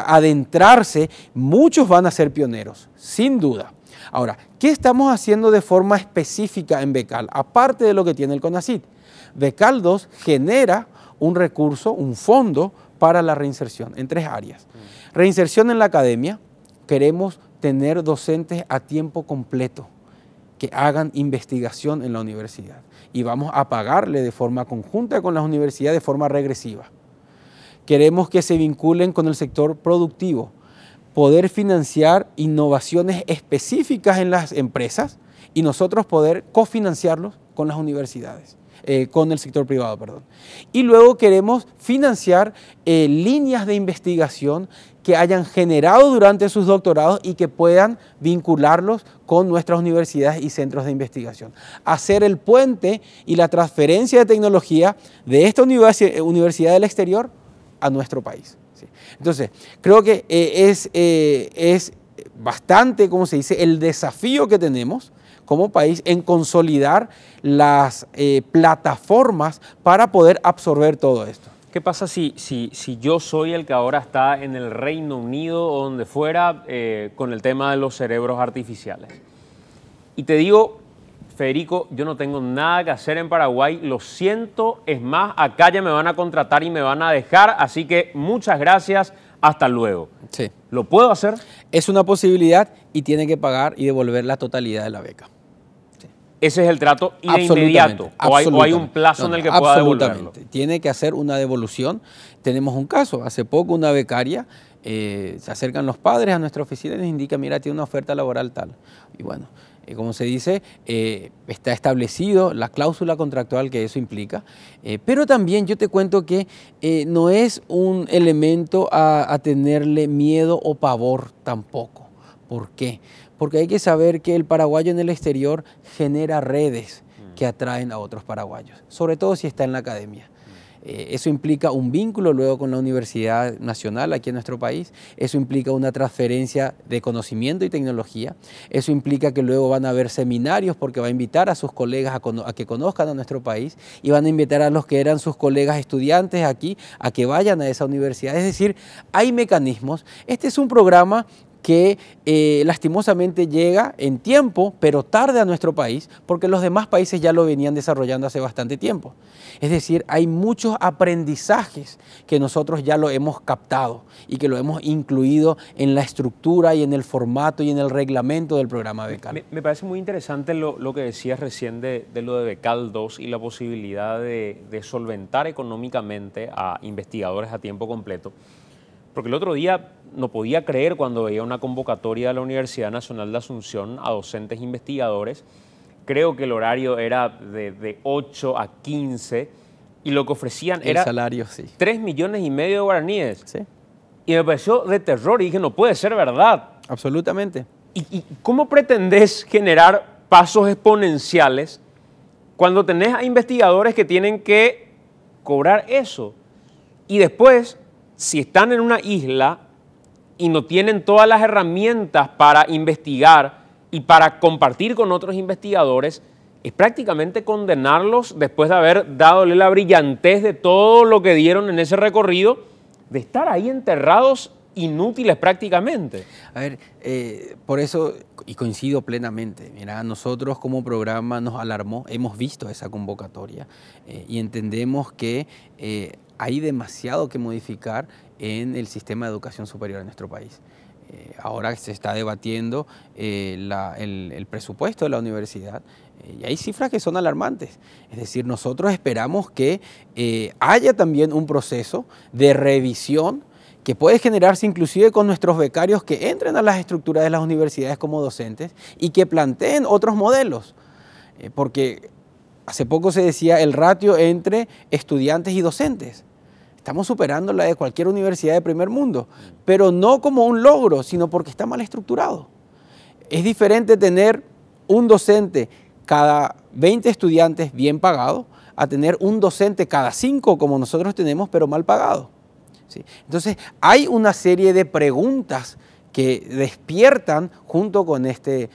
adentrarse. Muchos van a ser pioneros, sin duda. Ahora, ¿qué estamos haciendo de forma específica en Becal? Aparte de lo que tiene el CONACYT, Becal 2 genera un recurso, un fondo para la reinserción en 3 áreas. Reinserción en la academia, queremos tener docentes a tiempo completo que hagan investigación en la universidad y vamos a pagarle de forma conjunta con las universidades de forma regresiva. Queremos que se vinculen con el sector productivo, poder financiar innovaciones específicas en las empresas y nosotros poder cofinanciarlos con las universidades, con el sector privado, perdón. Y luego queremos financiar líneas de investigación que hayan generado durante sus doctorados y que puedan vincularlos con nuestras universidades y centros de investigación. Hacer el puente y la transferencia de tecnología de esta universidad del exterior a nuestro país. ¿Sí? Entonces, creo que es bastante, como se dice, el desafío que tenemos como país en consolidar las plataformas para poder absorber todo esto. ¿Qué pasa si yo soy el que ahora está en el Reino Unido o donde fuera con el tema de los cerebros artificiales? Y te digo, Federico, yo no tengo nada que hacer en Paraguay, lo siento, es más, acá ya me van a contratar y me van a dejar, así que muchas gracias, hasta luego. Sí. ¿Lo puedo hacer? Es una posibilidad y tiene que pagar y devolver la totalidad de la beca. Ese es el trato y de inmediato, o hay un plazo en el que pueda devolverlo. Tiene que hacer una devolución. Tenemos un caso, hace poco una becaria, se acercan los padres a nuestra oficina y nos indican, mira, tiene una oferta laboral tal. Y bueno, como se dice, está establecido la cláusula contractual que eso implica, pero también yo te cuento que no es un elemento a tenerle miedo o pavor tampoco. ¿Por qué? Porque hay que saber que el paraguayo en el exterior genera redes que atraen a otros paraguayos, sobre todo si está en la academia. Eso implica un vínculo luego con la Universidad Nacional aquí en nuestro país, eso implica una transferencia de conocimiento y tecnología, eso implica que luego van a haber seminarios porque va a invitar a sus colegas a que conozcan a nuestro país y van a invitar a los que eran sus colegas estudiantes aquí a que vayan a esa universidad. Es decir, hay mecanismos. Este es un programa que lastimosamente llega en tiempo, pero tarde a nuestro país, porque los demás países ya lo venían desarrollando hace bastante tiempo. Es decir, hay muchos aprendizajes que nosotros ya lo hemos captado y que lo hemos incluido en la estructura y en el formato y en el reglamento del programa Becal. Me parece muy interesante lo que decías recién de lo de Becal 2 y la posibilidad de solventar económicamente a investigadores a tiempo completo. Porque el otro día no podía creer cuando veía una convocatoria de la Universidad Nacional de Asunción a docentes investigadores. Creo que el horario era de 8 a 15 y lo que ofrecían era salario, sí. 3,5 millones de guaraníes. Sí. Y me pareció de terror y dije, no puede ser verdad. Absolutamente. ¿Y cómo pretendés generar pasos exponenciales cuando tenés a investigadores que tienen que cobrar eso? Y después, si están en una isla y no tienen todas las herramientas para investigar y para compartir con otros investigadores, es prácticamente condenarlos después de haber dadole la brillantez de todo lo que dieron en ese recorrido, de estar ahí enterrados inútiles prácticamente. A ver, por eso, y coincido plenamente, mira, nosotros como programa nos alarmó, hemos visto esa convocatoria y entendemos que hay demasiado que modificar en el sistema de educación superior en nuestro país. Ahora se está debatiendo el presupuesto de la universidad y hay cifras que son alarmantes. Es decir, nosotros esperamos que haya también un proceso de revisión que puede generarse inclusive con nuestros becarios que entren a las estructuras de las universidades como docentes y que planteen otros modelos. Porque hace poco se decía el ratio entre estudiantes y docentes. Estamos superando la de cualquier universidad de primer mundo, pero no como un logro, sino porque está mal estructurado. Es diferente tener un docente cada 20 estudiantes bien pagado a tener un docente cada 5 como nosotros tenemos, pero mal pagado. ¿Sí? Entonces, hay una serie de preguntas que despiertan junto con este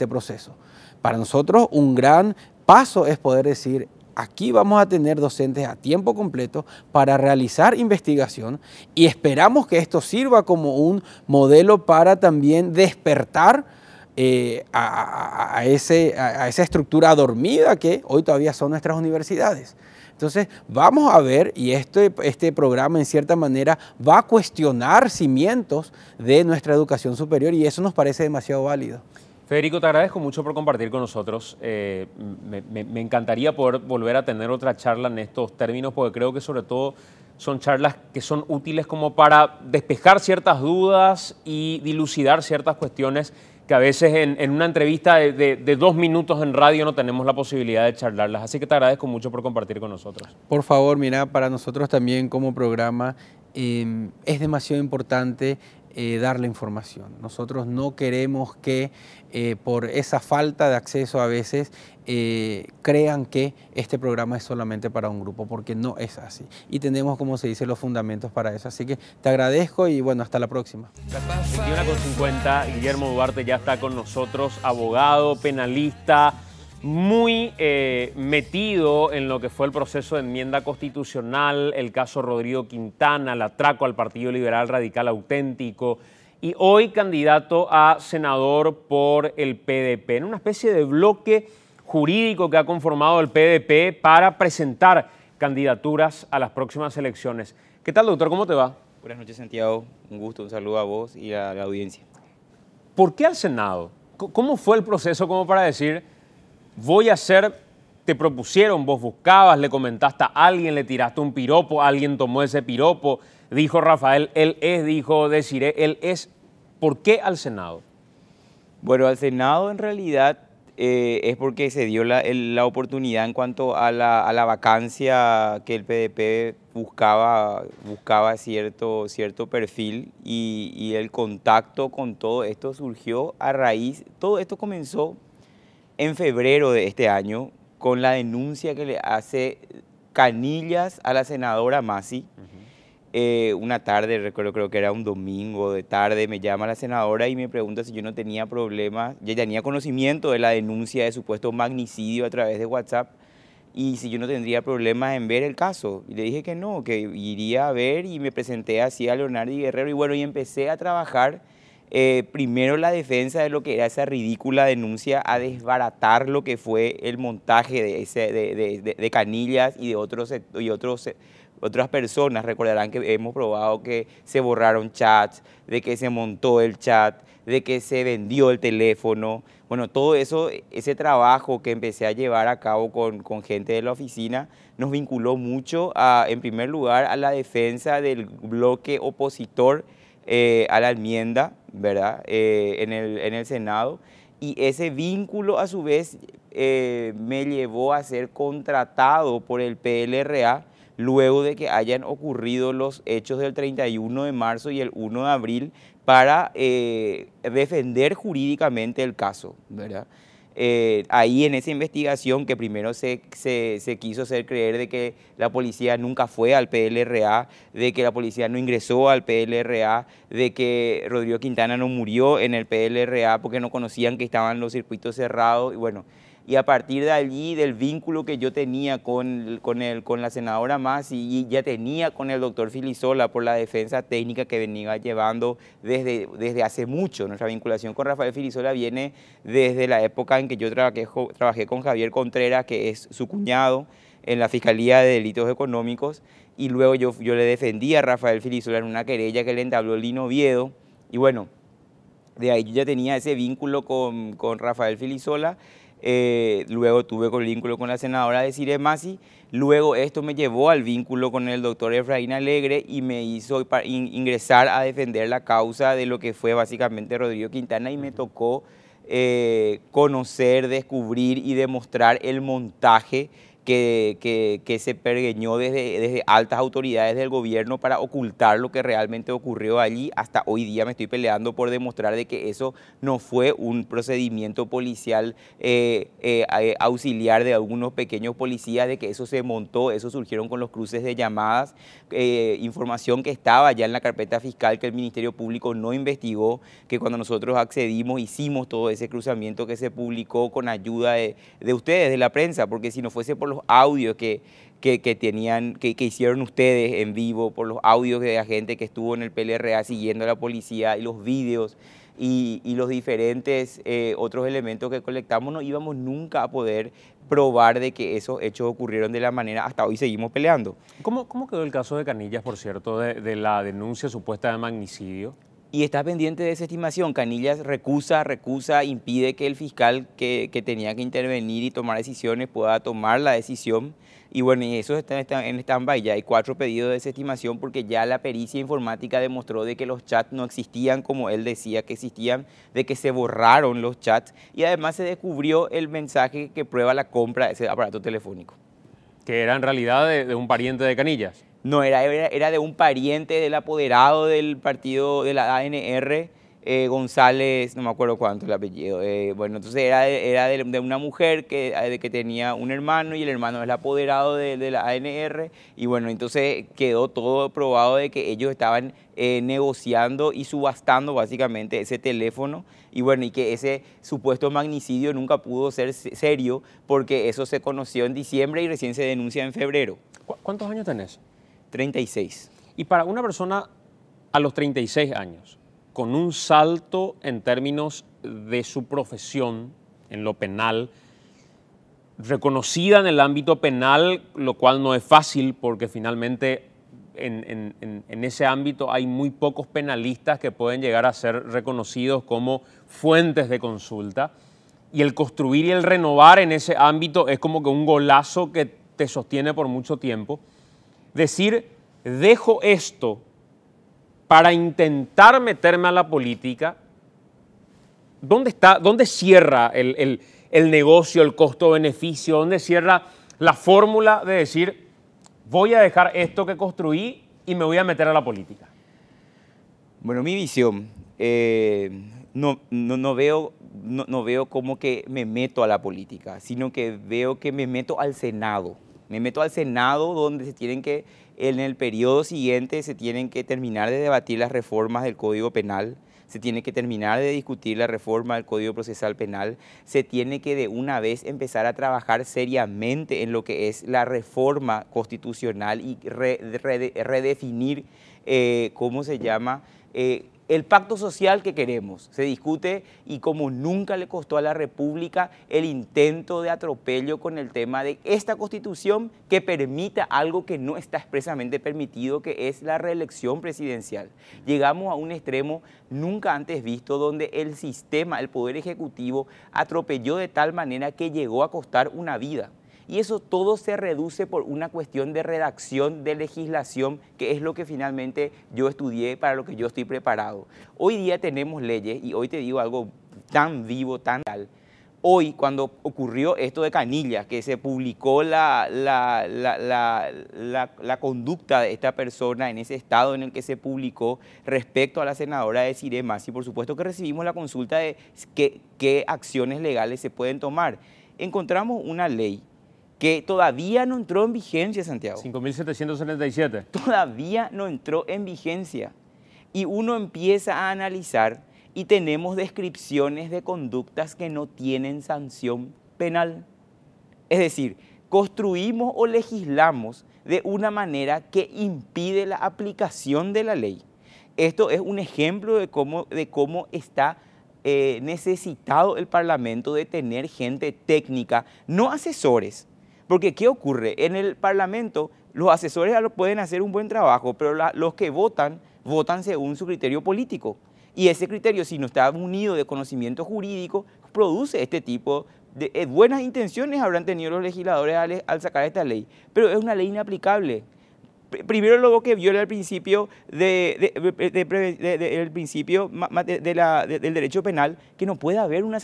proceso. Para nosotros, un gran paso es poder decir, aquí vamos a tener docentes a tiempo completo para realizar investigación y esperamos que esto sirva como un modelo para también despertar a esa estructura dormida que hoy todavía son nuestras universidades. Entonces, vamos a ver, y este programa en cierta manera va a cuestionar cimientos de nuestra educación superior y eso nos parece demasiado válido. Federico, te agradezco mucho por compartir con nosotros. Me encantaría poder volver a tener otra charla en estos términos, porque creo que sobre todo son charlas que son útiles como para despejar ciertas dudas y dilucidar ciertas cuestiones que a veces en una entrevista de 2 minutos en radio no tenemos la posibilidad de charlarlas. Así que te agradezco mucho por compartir con nosotros. Por favor, mira, para nosotros también como programa es demasiado importante dar la información. Nosotros no queremos que por esa falta de acceso a veces crean que este programa es solamente para un grupo, porque no es así. Y tenemos, como se dice, los fundamentos para eso. Así que te agradezco y bueno, hasta la próxima. 21:50, Guillermo Duarte ya está con nosotros, abogado, penalista, muy metido en lo que fue el proceso de enmienda constitucional, el caso Rodrigo Quintana, el atraco al Partido Liberal Radical Auténtico, y hoy candidato a senador por el PDP, en una especie de bloque jurídico que ha conformado el PDP para presentar candidaturas a las próximas elecciones. ¿Qué tal, doctor? ¿Cómo te va? Buenas noches, Santiago. Un gusto, un saludo a vos y a la audiencia. ¿Por qué al Senado? ¿Cómo fue el proceso como para decir, voy a hacer, te propusieron, vos buscabas, le comentaste a alguien, le tiraste un piropo, alguien tomó ese piropo, dijo Rafael, él es, dijo Desiree, él es? ¿Por qué al Senado? Bueno, al Senado en realidad es porque se dio la oportunidad en cuanto a la vacancia que el PDP buscaba cierto perfil y el contacto con todo esto surgió a raíz, todo esto comenzó en febrero de este año con la denuncia que le hace Canillas a la senadora Masi. Una tarde, recuerdo, creo que era un domingo de tarde, me llama la senadora y me pregunta si yo no tenía problemas, ya tenía conocimiento de la denuncia de supuesto magnicidio a través de WhatsApp y si yo no tendría problemas en ver el caso. Y le dije que no, que iría a ver y me presenté así a Leonardo Guerrero y bueno, y empecé a trabajar primero la defensa de lo que era esa ridícula denuncia, a desbaratar lo que fue el montaje de Canillas y de otras personas. Recordarán que hemos probado que se borraron chats, de que se montó el chat, de que se vendió el teléfono. Bueno, todo eso, ese trabajo que empecé a llevar a cabo con gente de la oficina, nos vinculó mucho, en primer lugar, a la defensa del bloque opositor a la enmienda, ¿verdad? En el Senado. Y ese vínculo, a su vez, me llevó a ser contratado por el PLRA luego de que hayan ocurrido los hechos del 31 de marzo y el 1 de abril para defender jurídicamente el caso, ¿verdad? Ahí en esa investigación que primero se quiso hacer creer de que la policía nunca fue al PLRA, de que la policía no ingresó al PLRA, de que Rodrigo Quintana no murió en el PLRA porque no conocían que estaban los circuitos cerrados y bueno. Y a partir de allí, del vínculo que yo tenía con la senadora Masi y ya tenía con el doctor Filisola por la defensa técnica que venía llevando desde hace mucho. Nuestra vinculación con Rafael Filisola viene desde la época en que yo trabajé con Javier Contreras, que es su cuñado, en la Fiscalía de Delitos Económicos, y luego yo le defendí a Rafael Filisola en una querella que le entabló Lino Oviedo, y bueno, de ahí yo ya tenía ese vínculo con Rafael Filisola. Luego tuve el vínculo con la senadora Desiree Masi, luego esto me llevó al vínculo con el doctor Efraín Alegre y me hizo ingresar a defender la causa de lo que fue básicamente Rodrigo Quintana y me tocó conocer, descubrir y demostrar el montaje que se pergeñó desde altas autoridades del gobierno para ocultar lo que realmente ocurrió allí. Hasta hoy día me estoy peleando por demostrar de que eso no fue un procedimiento policial auxiliar de algunos pequeños policías, de que eso se montó, eso surgieron con los cruces de llamadas, información que estaba ya en la carpeta fiscal que el Ministerio Público no investigó, que cuando nosotros accedimos hicimos todo ese cruzamiento que se publicó con ayuda de ustedes, de la prensa, porque si no fuese por los audios que hicieron ustedes en vivo, por los audios de la gente que estuvo en el PLRA siguiendo a la policía y los vídeos, y los diferentes otros elementos que colectamos, no íbamos nunca a poder probar de que esos hechos ocurrieron de la manera, hasta hoy seguimos peleando. ¿Cómo quedó el caso de Canillas, por cierto, de la denuncia supuesta de magnicidio? Y está pendiente de desestimación. Canillas recusa, impide que el fiscal que tenía que intervenir y tomar decisiones pueda tomar la decisión. Y bueno, y eso está en stand-by. Ya hay 4 pedidos de desestimación porque ya la pericia informática demostró de que los chats no existían como él decía que existían, de que se borraron los chats y además se descubrió el mensaje que prueba la compra de ese aparato telefónico. Que era en realidad de un pariente de Canillas. No, era de un pariente del apoderado del partido de la ANR, González, no me acuerdo cuánto el apellido. Bueno, entonces era de una mujer que tenía un hermano y el hermano es el apoderado de la ANR. Y bueno, entonces quedó todo probado de que ellos estaban negociando y subastando básicamente ese teléfono. Y bueno, y que ese supuesto magnicidio nunca pudo ser serio porque eso se conoció en diciembre y recién se denuncia en febrero. ¿Cuántos años tenés? 36. Y para una persona a los 36 años, con un salto en términos de su profesión, en lo penal, reconocida en el ámbito penal, lo cual no es fácil porque finalmente en ese ámbito hay muy pocos penalistas que pueden llegar a ser reconocidos como fuentes de consulta, y el construir y el renovar en ese ámbito es como que un golazo que te sostiene por mucho tiempo. Decir, dejo esto para intentar meterme a la política, ¿dónde cierra el negocio, el costo-beneficio? ¿Dónde cierra la fórmula de decir, voy a dejar esto que construí y me voy a meter a la política? Bueno, mi visión, no veo como que me meto a la política, sino que veo que me meto al Senado. Me meto al Senado donde en el periodo siguiente se tienen que terminar de debatir las reformas del Código Penal, se tiene que terminar de discutir la reforma del Código Procesal Penal, se tiene que de una vez empezar a trabajar seriamente en lo que es la reforma constitucional y redefinir, ¿cómo se llama?, el pacto social que queremos. Se discute y como nunca le costó a la República el intento de atropello con el tema de esta Constitución que permita algo que no está expresamente permitido, que es la reelección presidencial. Llegamos a un extremo nunca antes visto donde el sistema, el Poder Ejecutivo, atropelló de tal manera que llegó a costar una vida. Y eso todo se reduce por una cuestión de redacción de legislación, que es lo que finalmente yo estudié, para lo que yo estoy preparado. Hoy día tenemos leyes, y hoy te digo algo tan vivo, tan real. Hoy, cuando ocurrió esto de Canillas, que se publicó la conducta de esta persona en ese estado en el que se publicó respecto a la senadora Desirée Masi, por supuesto que recibimos la consulta de qué acciones legales se pueden tomar. Encontramos una ley que todavía no entró en vigencia, Santiago. 5.777. Todavía no entró en vigencia. Y uno empieza a analizar y tenemos descripciones de conductas que no tienen sanción penal. Es decir, construimos o legislamos de una manera que impide la aplicación de la ley. Esto es un ejemplo de cómo está necesitado el Parlamento de tener gente técnica, no asesores. Porque ¿qué ocurre? En el Parlamento los asesores pueden hacer un buen trabajo, pero los que votan según su criterio político. Y ese criterio, si no está unido de conocimiento jurídico, produce este tipo de buenas intenciones habrán tenido los legisladores al sacar esta ley, pero es una ley inaplicable. Primero, luego que viola el principio del derecho penal, que no puede haber una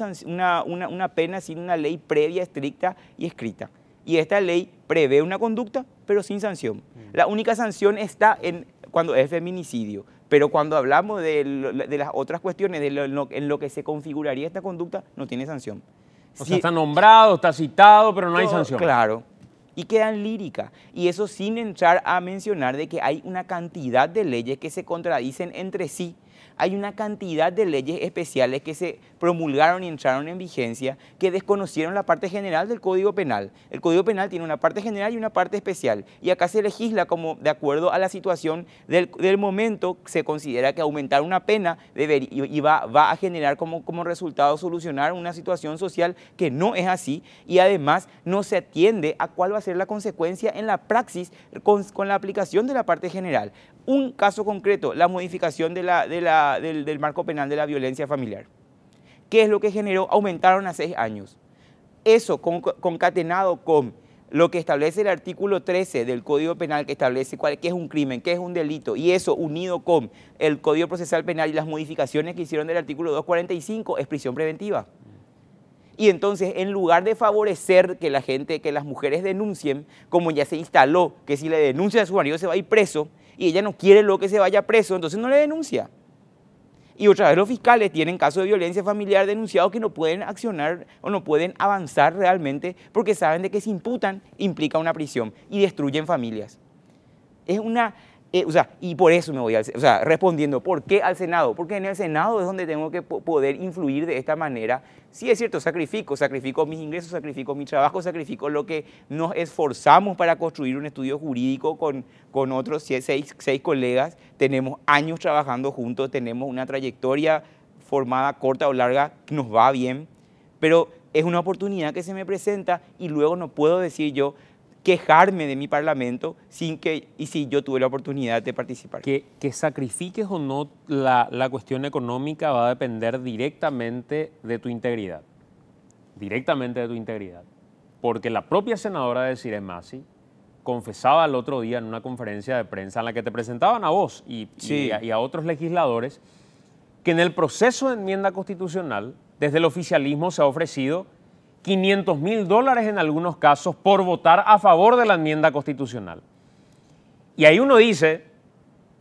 pena sin una ley previa, estricta y escrita. Y esta ley prevé una conducta, pero sin sanción. La única sanción está cuando es feminicidio. Pero cuando hablamos de las otras cuestiones, en lo que se configuraría esta conducta, no tiene sanción. O sea, está nombrado, está citado, pero no hay sanción. Claro. Y quedan líricas. Y eso sin entrar a mencionar de que hay una cantidad de leyes que se contradicen entre sí. hay una cantidad de leyes especiales que se promulgaron y entraron en vigencia que desconocieron la parte general del Código Penal. El Código Penal tiene una parte general y una parte especial, y acá se legisla como de acuerdo a la situación del momento. Se considera que aumentar una pena va a generar como resultado solucionar una situación social que no es así, y además no se atiende a cuál va a ser la consecuencia en la praxis con la aplicación de la parte general. Un caso concreto, la modificación del marco penal de la violencia familiar. ¿Qué es lo que generó? Aumentaron a 6 años. Eso concatenado con lo que establece el artículo 13 del Código Penal, que establece qué es un crimen, qué es un delito, y eso unido con el Código Procesal Penal y las modificaciones que hicieron del artículo 245, es prisión preventiva. Y entonces, en lugar de favorecer que las mujeres denuncien, como ya se instaló, que si le denuncia a su marido se va a ir preso, y ella no quiere lo que se vaya preso, entonces no le denuncia. Y otra vez los fiscales tienen casos de violencia familiar denunciados que no pueden accionar o no pueden avanzar realmente porque saben de que si imputan implica una prisión y destruyen familias. Es una... y por eso me voy respondiendo, ¿por qué al Senado? Porque en el Senado es donde tengo que poder influir de esta manera. Sí, es cierto, sacrifico mis ingresos, sacrifico mi trabajo, sacrifico lo que nos esforzamos para construir un estudio jurídico con otros seis colegas. Tenemos años trabajando juntos, tenemos una trayectoria formada corta o larga, nos va bien, pero es una oportunidad que se me presenta y luego no puedo decir yo, quejarme de mi parlamento si yo tuve la oportunidad de participar. Que sacrifiques o no la cuestión económica va a depender directamente de tu integridad. Directamente de tu integridad. Porque la propia senadora de Desirée Massi confesaba el otro día en una conferencia de prensa en la que te presentaban a vos y a otros legisladores que en el proceso de enmienda constitucional desde el oficialismo se ha ofrecido $500.000 en algunos casos por votar a favor de la enmienda constitucional. Y ahí uno dice,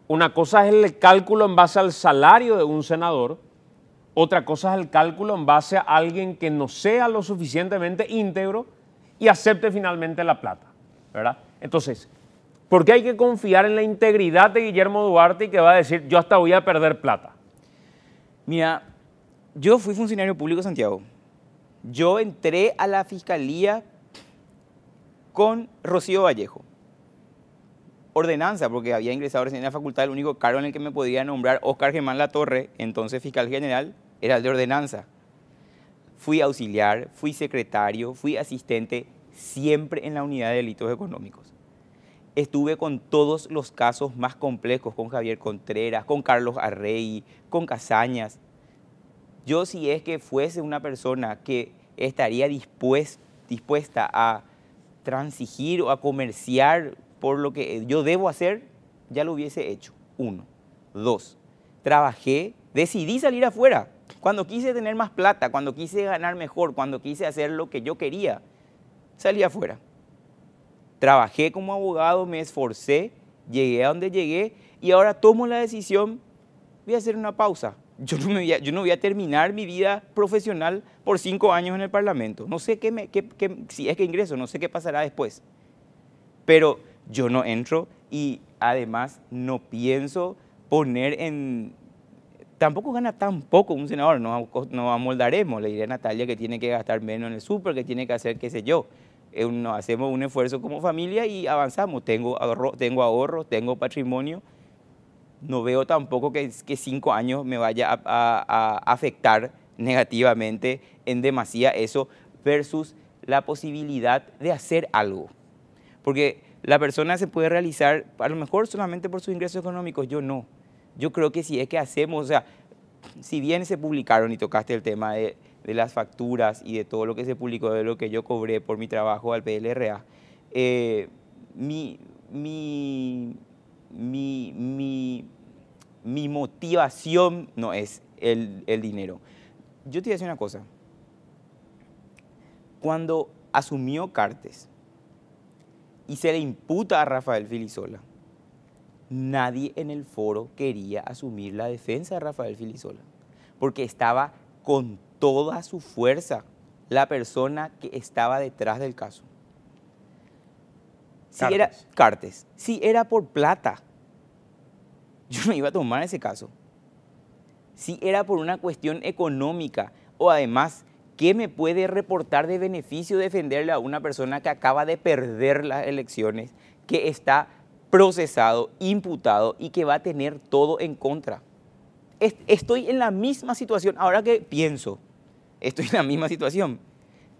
una cosa es el cálculo en base al salario de un senador, otra cosa es el cálculo en base a alguien que no sea lo suficientemente íntegro y acepte finalmente la plata, ¿verdad? Entonces, ¿por qué hay que confiar en la integridad de Guillermo Duarte y que va a decir, yo hasta voy a perder plata? Mira, yo fui funcionario público, Santiago. Yo entré a la fiscalía con Rocío Vallejo. Ordenanza, porque había ingresado recién en la facultad, el único cargo en el que me podía nombrar Óscar Germán Latorre, entonces fiscal general, era el de ordenanza. Fui auxiliar, fui secretario, fui asistente, siempre en la unidad de delitos económicos. Estuve con todos los casos más complejos, con Javier Contreras, con Carlos Arrey, con Casañas. Yo, si es que fuese una persona que estaría dispuesta a transigir o a comerciar por lo que yo debo hacer, ya lo hubiese hecho. 1. 2. Trabajé, decidí salir afuera. Cuando quise tener más plata, cuando quise ganar mejor, cuando quise hacer lo que yo quería, salí afuera. Trabajé como abogado, me esforcé, llegué a donde llegué y ahora tomo la decisión, voy a hacer una pausa. Yo no voy a terminar mi vida profesional por 5 años en el Parlamento. No sé si es que ingreso, no sé qué pasará después. Pero yo no entro y además no pienso poner en... Tampoco gana tan poco un senador, nos amoldaremos. Le diré a Natalia que tiene que gastar menos en el súper, que tiene que hacer qué sé yo. Hacemos un esfuerzo como familia y avanzamos. Tengo ahorro, tengo patrimonio. No veo tampoco que 5 años me vaya a afectar negativamente en demasía eso versus la posibilidad de hacer algo. Porque la persona se puede realizar a lo mejor solamente por sus ingresos económicos, yo no. Yo creo que si es que hacemos, o sea, si bien se publicaron y tocaste el tema de las facturas y de todo lo que se publicó, de lo que yo cobré por mi trabajo al PLRA, mi motivación no es el dinero. Yo te voy a decir una cosa. Cuando asumió Cartes y se le imputa a Rafael Filisola, nadie en el foro quería asumir la defensa de Rafael Filisola, porque estaba con toda su fuerza la persona que estaba detrás del caso. Si era por plata, yo no iba a tomar ese caso. si era por una cuestión económica o además, ¿qué me puede reportar de beneficio defenderle a una persona que acaba de perder las elecciones, que está procesado, imputado y que va a tener todo en contra? Estoy en la misma situación, ahora que pienso, estoy en la misma situación.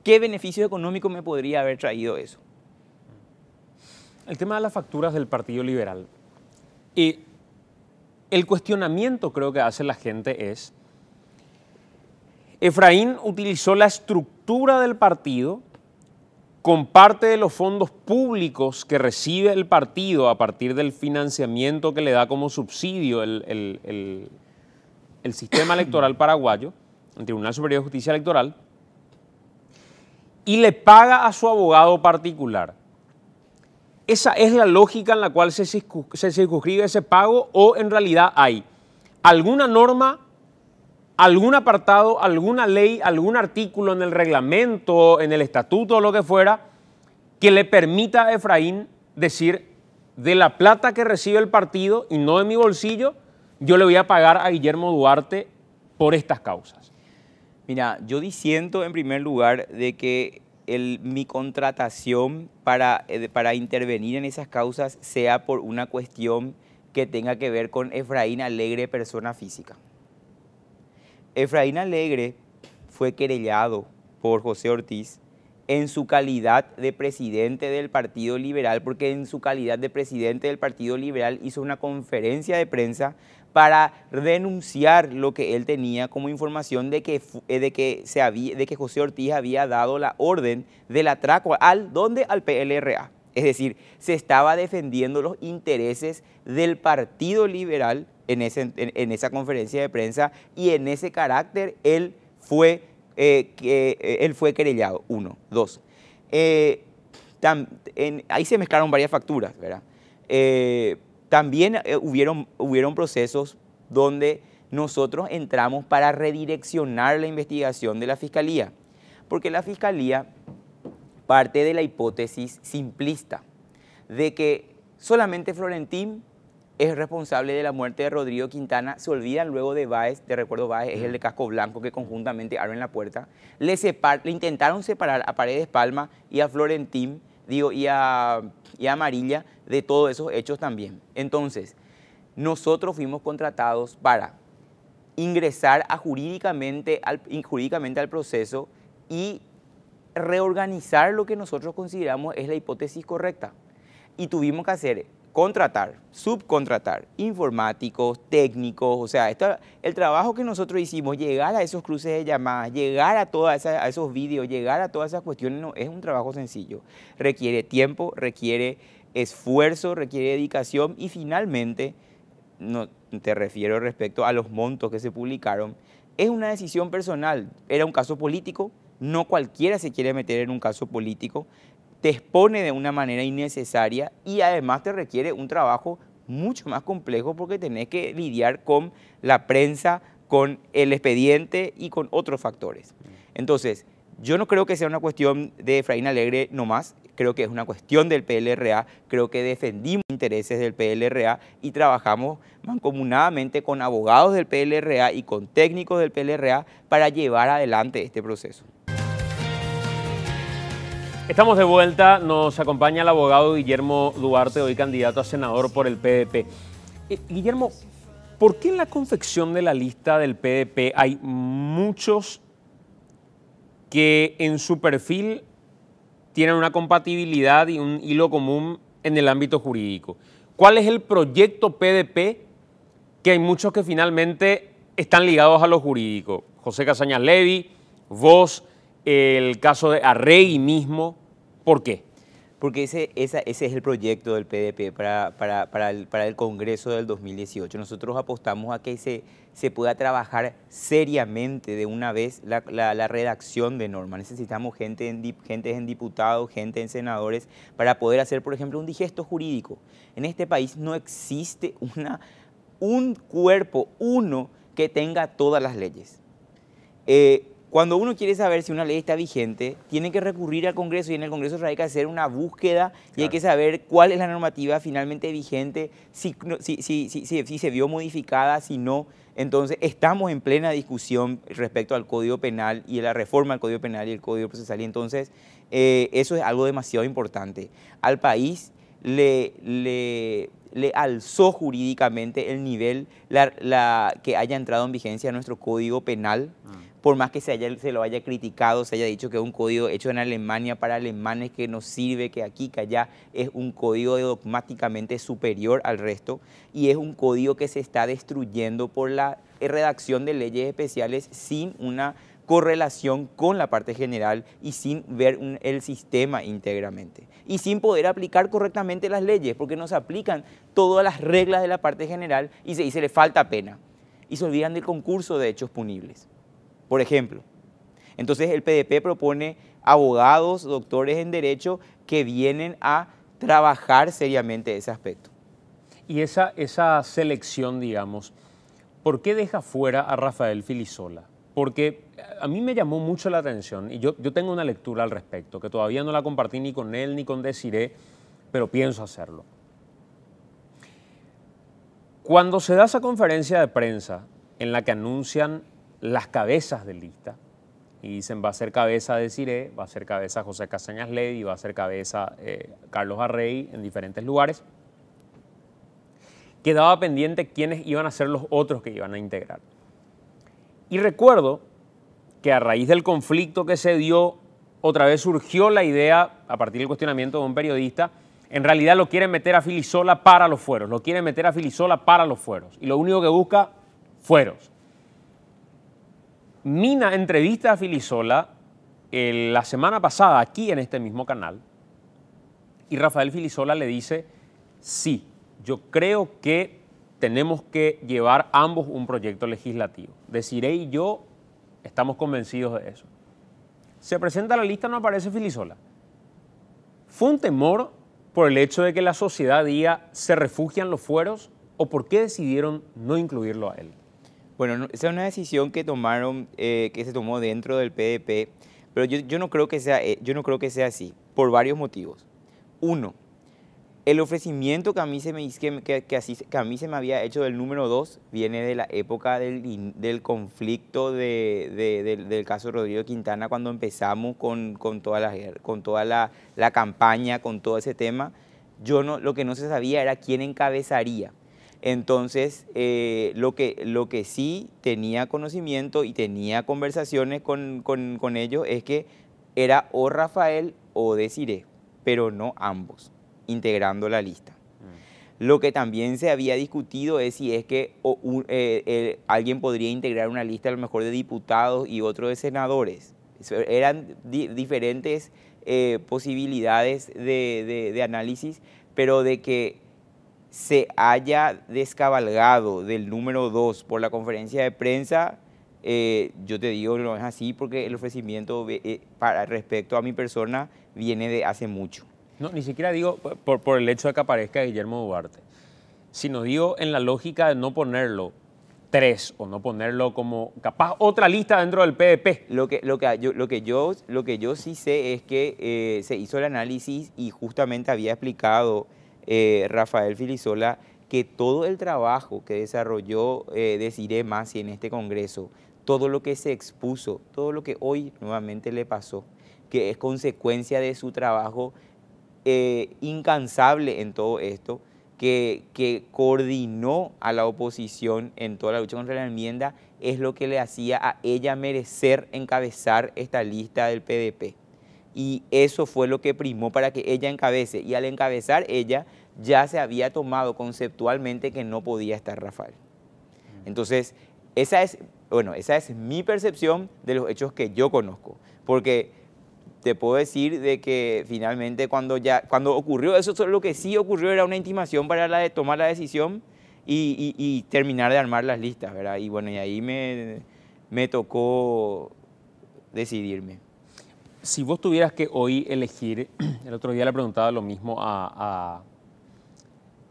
¿Qué beneficio económico me podría haber traído eso? El tema de las facturas del Partido Liberal. Y el cuestionamiento creo que hace la gente es, Efraín utilizó la estructura del partido con parte de los fondos públicos que recibe el partido a partir del financiamiento que le da como subsidio el sistema electoral paraguayo, el Tribunal Superior de Justicia Electoral, y le paga a su abogado particular. ¿Esa es la lógica en la cual se circunscribe ese pago o en realidad hay alguna norma, algún apartado, alguna ley, algún artículo en el reglamento, en el estatuto o lo que fuera, que le permita a Efraín decir, de la plata que recibe el partido y no de mi bolsillo, yo le voy a pagar a Guillermo Duarte por estas causas? Mira, yo disiento en primer lugar de que mi contratación para intervenir en esas causas sea por una cuestión que tenga que ver con Efraín Alegre, persona física. Efraín Alegre fue querellado por José Ortiz en su calidad de presidente del Partido Liberal, porque en su calidad de presidente del Partido Liberal hizo una conferencia de prensa para denunciar lo que él tenía como información de que José Ortiz había dado la orden del atraco al PLRA. Es decir, se estaba defendiendo los intereses del Partido Liberal en esa conferencia de prensa, y en ese carácter él fue querellado. 1, 2. Ahí se mezclaron varias facturas, ¿verdad? También hubieron procesos donde nosotros entramos para redireccionar la investigación de la Fiscalía, porque la Fiscalía parte de la hipótesis simplista de que solamente Florentín es responsable de la muerte de Rodrigo Quintana. Se olvidan luego de Báez, de Recuerdo Báez, es el de casco blanco que conjuntamente abren la puerta. Le intentaron separar a Paredes Palma y a Florentín, y a Amarilla de todos esos hechos también. Entonces, nosotros fuimos contratados para ingresar jurídicamente al proceso y reorganizar lo que nosotros consideramos es la hipótesis correcta. Y tuvimos que hacer subcontratar informáticos, técnicos, o sea, el trabajo que nosotros hicimos, llegar a esos cruces de llamadas, llegar a esos vídeos, llegar a todas esas cuestiones, no es un trabajo sencillo. Requiere tiempo, requiere esfuerzo, requiere dedicación y finalmente, no te refiero respecto a los montos que se publicaron, es una decisión personal. Era un caso político, no cualquiera se quiere meter en un caso político, te expone de una manera innecesaria y además te requiere un trabajo mucho más complejo porque tenés que lidiar con la prensa, con el expediente y con otros factores. Entonces, yo no creo que sea una cuestión de Efraín Alegre nomás, creo que es una cuestión del PLRA, creo que defendimos intereses del PLRA y trabajamos mancomunadamente con abogados del PLRA y con técnicos del PLRA para llevar adelante este proceso. Estamos de vuelta, nos acompaña el abogado Guillermo Duarte, hoy candidato a senador por el PDP. Guillermo, ¿por qué en la confección de la lista del PDP hay muchos que en su perfil tienen una compatibilidad y un hilo común en el ámbito jurídico? ¿Cuál es el proyecto PDP que hay muchos que finalmente están ligados a lo jurídico? José Casañas Levy, vos, el caso de Arregui mismo. ¿Por qué? Porque ese es el proyecto del PDP para el Congreso del 2018. Nosotros apostamos a que se pueda trabajar seriamente de una vez la redacción de normas. Necesitamos gente en diputados, gente en senadores, para poder hacer, por ejemplo, un digesto jurídico. En este país no existe un cuerpo, que tenga todas las leyes. cuando uno quiere saber si una ley está vigente, tiene que recurrir al Congreso y en el Congreso hay que hacer una búsqueda y hay que saber cuál es la normativa finalmente vigente, si se vio modificada, si no. Entonces, estamos en plena discusión respecto al Código Penal y a la reforma al Código Penal y el Código Procesal. Y entonces, eso es algo demasiado importante. Al país le alzó jurídicamente el nivel que haya entrado en vigencia nuestro Código Penal, por más que se lo haya criticado, se haya dicho que es un código hecho en Alemania para alemanes, que no sirve, que aquí, que allá, es un código dogmáticamente superior al resto y es un código que se está destruyendo por la redacción de leyes especiales sin una correlación con la parte general y sin ver el sistema íntegramente y sin poder aplicar correctamente las leyes, porque no se aplican todas las reglas de la parte general y se dice le falta pena y se olvidan del concurso de hechos punibles, por ejemplo. Entonces el PDP propone abogados, doctores en derecho que vienen a trabajar seriamente ese aspecto. Y esa selección, digamos, ¿por qué deja fuera a Rafael Filisola? Porque a mí me llamó mucho la atención y yo tengo una lectura al respecto, que todavía no la compartí ni con él ni con Desiré, pero pienso hacerlo. Cuando se da esa conferencia de prensa en la que anuncian las cabezas de lista y dicen va a ser cabeza Desiré, va a ser cabeza José Casañas Levy, va a ser cabeza Carlos Arrey en diferentes lugares, quedaba pendiente quiénes iban a ser los otros que iban a integrar. Y recuerdo que a raíz del conflicto que se dio, otra vez surgió la idea, a partir del cuestionamiento de un periodista, en realidad lo quieren meter a Filisola para los fueros, lo quieren meter a Filisola para los fueros. Y lo único que busca, fueros. Mina entrevista a Filisola la semana pasada aquí en este mismo canal y Rafael Filisola le dice, sí, yo creo que tenemos que llevar ambos un proyecto legislativo. Desiré y yo estamos convencidos de eso. Se presenta la lista, no aparece Filisola. ¿Fue un temor por el hecho de que la sociedad diga se refugian los fueros o por qué decidieron no incluirlo a él? Bueno, esa es una decisión que se tomó dentro del PDP, pero yo no creo que sea así, por varios motivos. Uno, el ofrecimiento que a mí se me había hecho del número 2 viene de la época del conflicto del caso Rodrigo Quintana, cuando empezamos con toda la campaña, con todo ese tema. Lo que no se sabía era quién encabezaría. Entonces, lo que sí tenía conocimiento y tenía conversaciones con ellos es que era o Rafael o Desiré, pero no ambos, integrando la lista. Lo que también se había discutido es si es que alguien podría integrar una lista a lo mejor de diputados y otro de senadores. Eran diferentes posibilidades de análisis, pero de que se haya descabalgado del número 2 por la conferencia de prensa, yo te digo, no es así porque el ofrecimiento respecto a mi persona viene de hace mucho. No, ni siquiera digo por el hecho de que aparezca Guillermo Duarte, sino digo en la lógica de no ponerlo 3 o no ponerlo como capaz otra lista dentro del PDP. Lo que yo sí sé es que se hizo el análisis y justamente había explicado Rafael Filisola que todo el trabajo que desarrolló Desiré Masi en este Congreso, todo lo que se expuso, todo lo que hoy nuevamente le pasó, que es consecuencia de su trabajo incansable en todo esto, que coordinó a la oposición en toda la lucha contra la enmienda, es lo que le hacía a ella merecer encabezar esta lista del PDP. Y eso fue lo que primó para que ella encabece. Y al encabezar ella, ya se había tomado conceptualmente que no podía estar Rafael. Entonces, esa es mi percepción de los hechos que yo conozco. Porque te puedo decir de que finalmente cuando ocurrió eso, lo que sí ocurrió era una intimación para tomar la decisión y terminar de armar las listas, ¿verdad? Y bueno, y ahí me tocó decidirme. Si vos tuvieras que hoy elegir, el otro día le preguntaba lo mismo a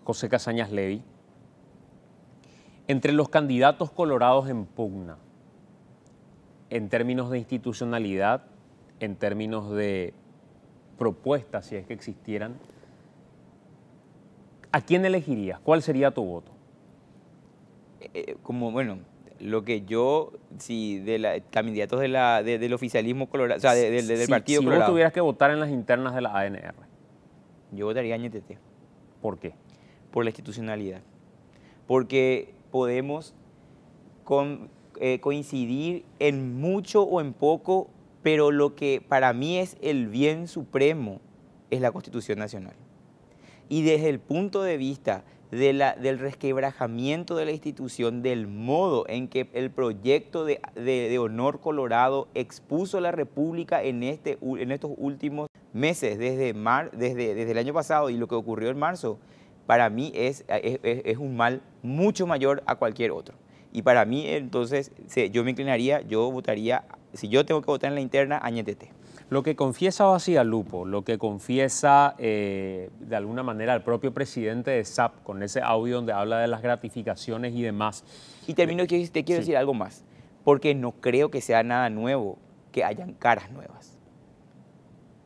José Casañas Levy, entre los candidatos colorados en pugna, en términos de institucionalidad, en términos de propuestas, si es que existieran, ¿a quién elegirías? ¿Cuál sería tu voto? Bueno, lo que yo, si de los candidatos del oficialismo colorado, o sea, del Partido Si Colorado, vos tuvieras que votar en las internas de la ANR, yo votaría a Ñetete ¿por qué? por la institucionalidad. Porque podemos coincidir en mucho o en poco, pero lo que para mí es el bien supremo es la Constitución Nacional. Y desde el punto de vista del resquebrajamiento de la institución, del modo en que el proyecto de Honor Colorado expuso la República en estos últimos meses, desde el año pasado y lo que ocurrió en marzo, para mí es un mal mucho mayor a cualquier otro. Y para mí, entonces, yo me inclinaría, yo votaría, si yo tengo que votar en la interna, a Ñetete. Lo que confiesa Bacigalupo, lo que confiesa de alguna manera el propio presidente de SAP con ese audio donde habla de las gratificaciones y demás. Y termino, te quiero decir algo más, porque no creo que sea nada nuevo que hayan caras nuevas.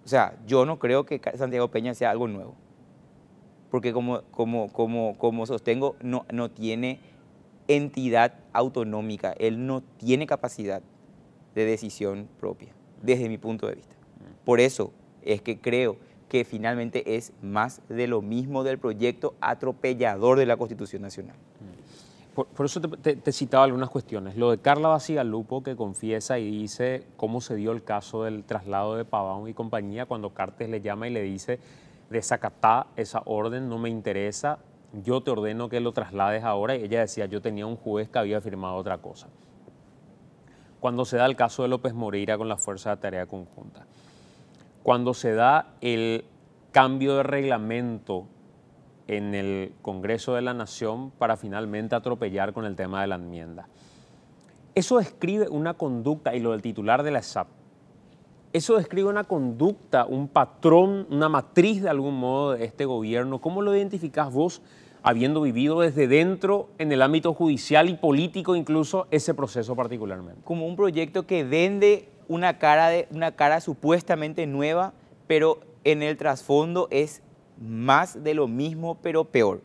O sea, yo no creo que Santiago Peña sea algo nuevo, porque como sostengo, no tiene entidad autonómica, él no tiene capacidad de decisión propia, desde mi punto de vista. Por eso es que creo que finalmente es más de lo mismo del proyecto atropellador de la Constitución Nacional. Por eso te citaba algunas cuestiones. Lo de Carla Bacigalupo, que confiesa y dice cómo se dio el caso del traslado de Pavón y compañía, cuando Cartes le llama y le dice, desacatá esa orden, no me interesa, yo te ordeno que lo traslades ahora. Y ella decía, yo tenía un juez que había firmado otra cosa. Cuando se da el caso de López Moreira con la Fuerza de Tarea Conjunta, cuando se da el cambio de reglamento en el Congreso de la Nación para finalmente atropellar con el tema de la enmienda. Eso describe una conducta, y lo del titular de la SAP, eso describe una conducta, un patrón, una matriz de algún modo de este gobierno. ¿Cómo lo identificás vos, habiendo vivido desde dentro, en el ámbito judicial y político incluso, ese proceso particularmente? Como un proyecto que vende una cara supuestamente nueva, pero en el trasfondo es más de lo mismo pero peor.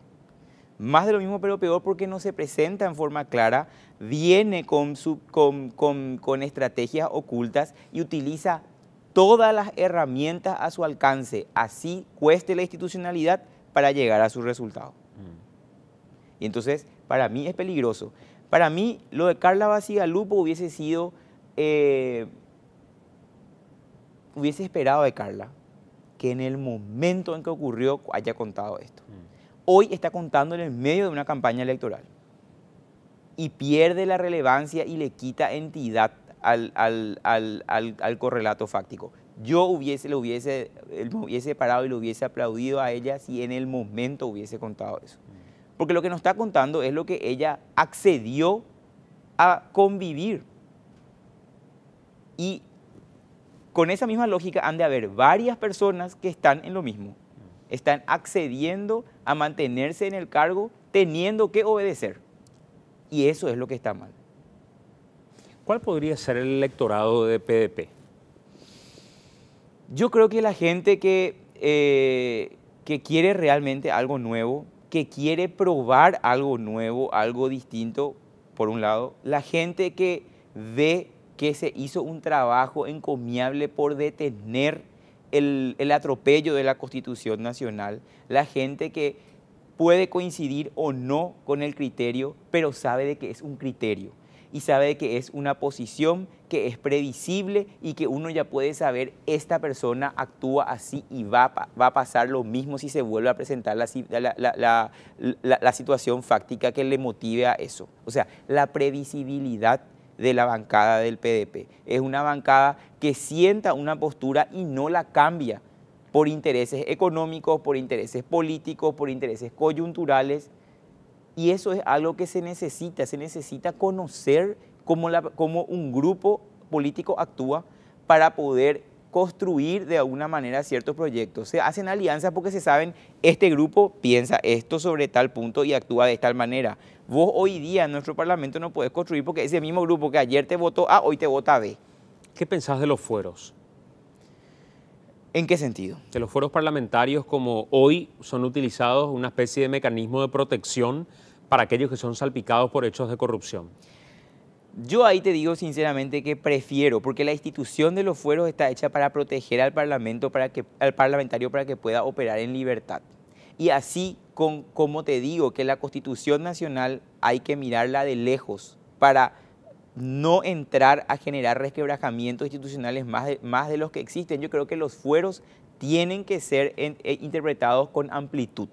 Más de lo mismo pero peor porque no se presenta en forma clara, viene con estrategias ocultas y utiliza todas las herramientas a su alcance, así cueste la institucionalidad para llegar a su resultado. Y entonces, para mí es peligroso. Para mí, lo de Carla Bacigalupo hubiese sido, hubiese esperado de Carla que en el momento en que ocurrió haya contado esto. Hoy está contando en el medio de una campaña electoral y pierde la relevancia y le quita entidad al correlato fáctico. Yo me hubiese parado y le hubiese aplaudido a ella si en el momento hubiese contado eso. Porque lo que nos está contando es lo que ella accedió a convivir. Y con esa misma lógica han de haber varias personas que están en lo mismo. Están accediendo a mantenerse en el cargo teniendo que obedecer. Y eso es lo que está mal. ¿Cuál podría ser el electorado de PDP? Yo creo que la gente que quiere realmente algo nuevo, que quiere probar algo nuevo, algo distinto, por un lado, la gente que ve que se hizo un trabajo encomiable por detener el atropello de la Constitución Nacional, la gente que puede coincidir o no con el criterio, pero sabe de que es un criterio y sabe de que es una posición que es previsible y que uno ya puede saber, esta persona actúa así y va a pasar lo mismo si se vuelve a presentar la situación fáctica que le motive a eso. O sea, la previsibilidad de la bancada del PDP. Es una bancada que sienta una postura y no la cambia por intereses económicos, por intereses políticos, por intereses coyunturales. Y eso es algo que se necesita conocer cómo un grupo político actúa para poder construir de alguna manera ciertos proyectos. Se hacen alianzas porque se saben, este grupo piensa esto sobre tal punto y actúa de tal manera. Vos hoy día en nuestro Parlamento no podés construir porque ese mismo grupo que ayer te votó A, hoy te vota B. ¿Qué pensás de los fueros? ¿En qué sentido? De los fueros parlamentarios como hoy son utilizados una especie de mecanismo de protección para aquellos que son salpicados por hechos de corrupción. Yo ahí te digo sinceramente que prefiero, porque la institución de los fueros está hecha para proteger al Parlamento, al parlamentario para que pueda operar en libertad. Y así, como te digo, que la Constitución Nacional hay que mirarla de lejos para no entrar a generar resquebrajamientos institucionales más de los que existen. Yo creo que los fueros tienen que ser interpretados con amplitud,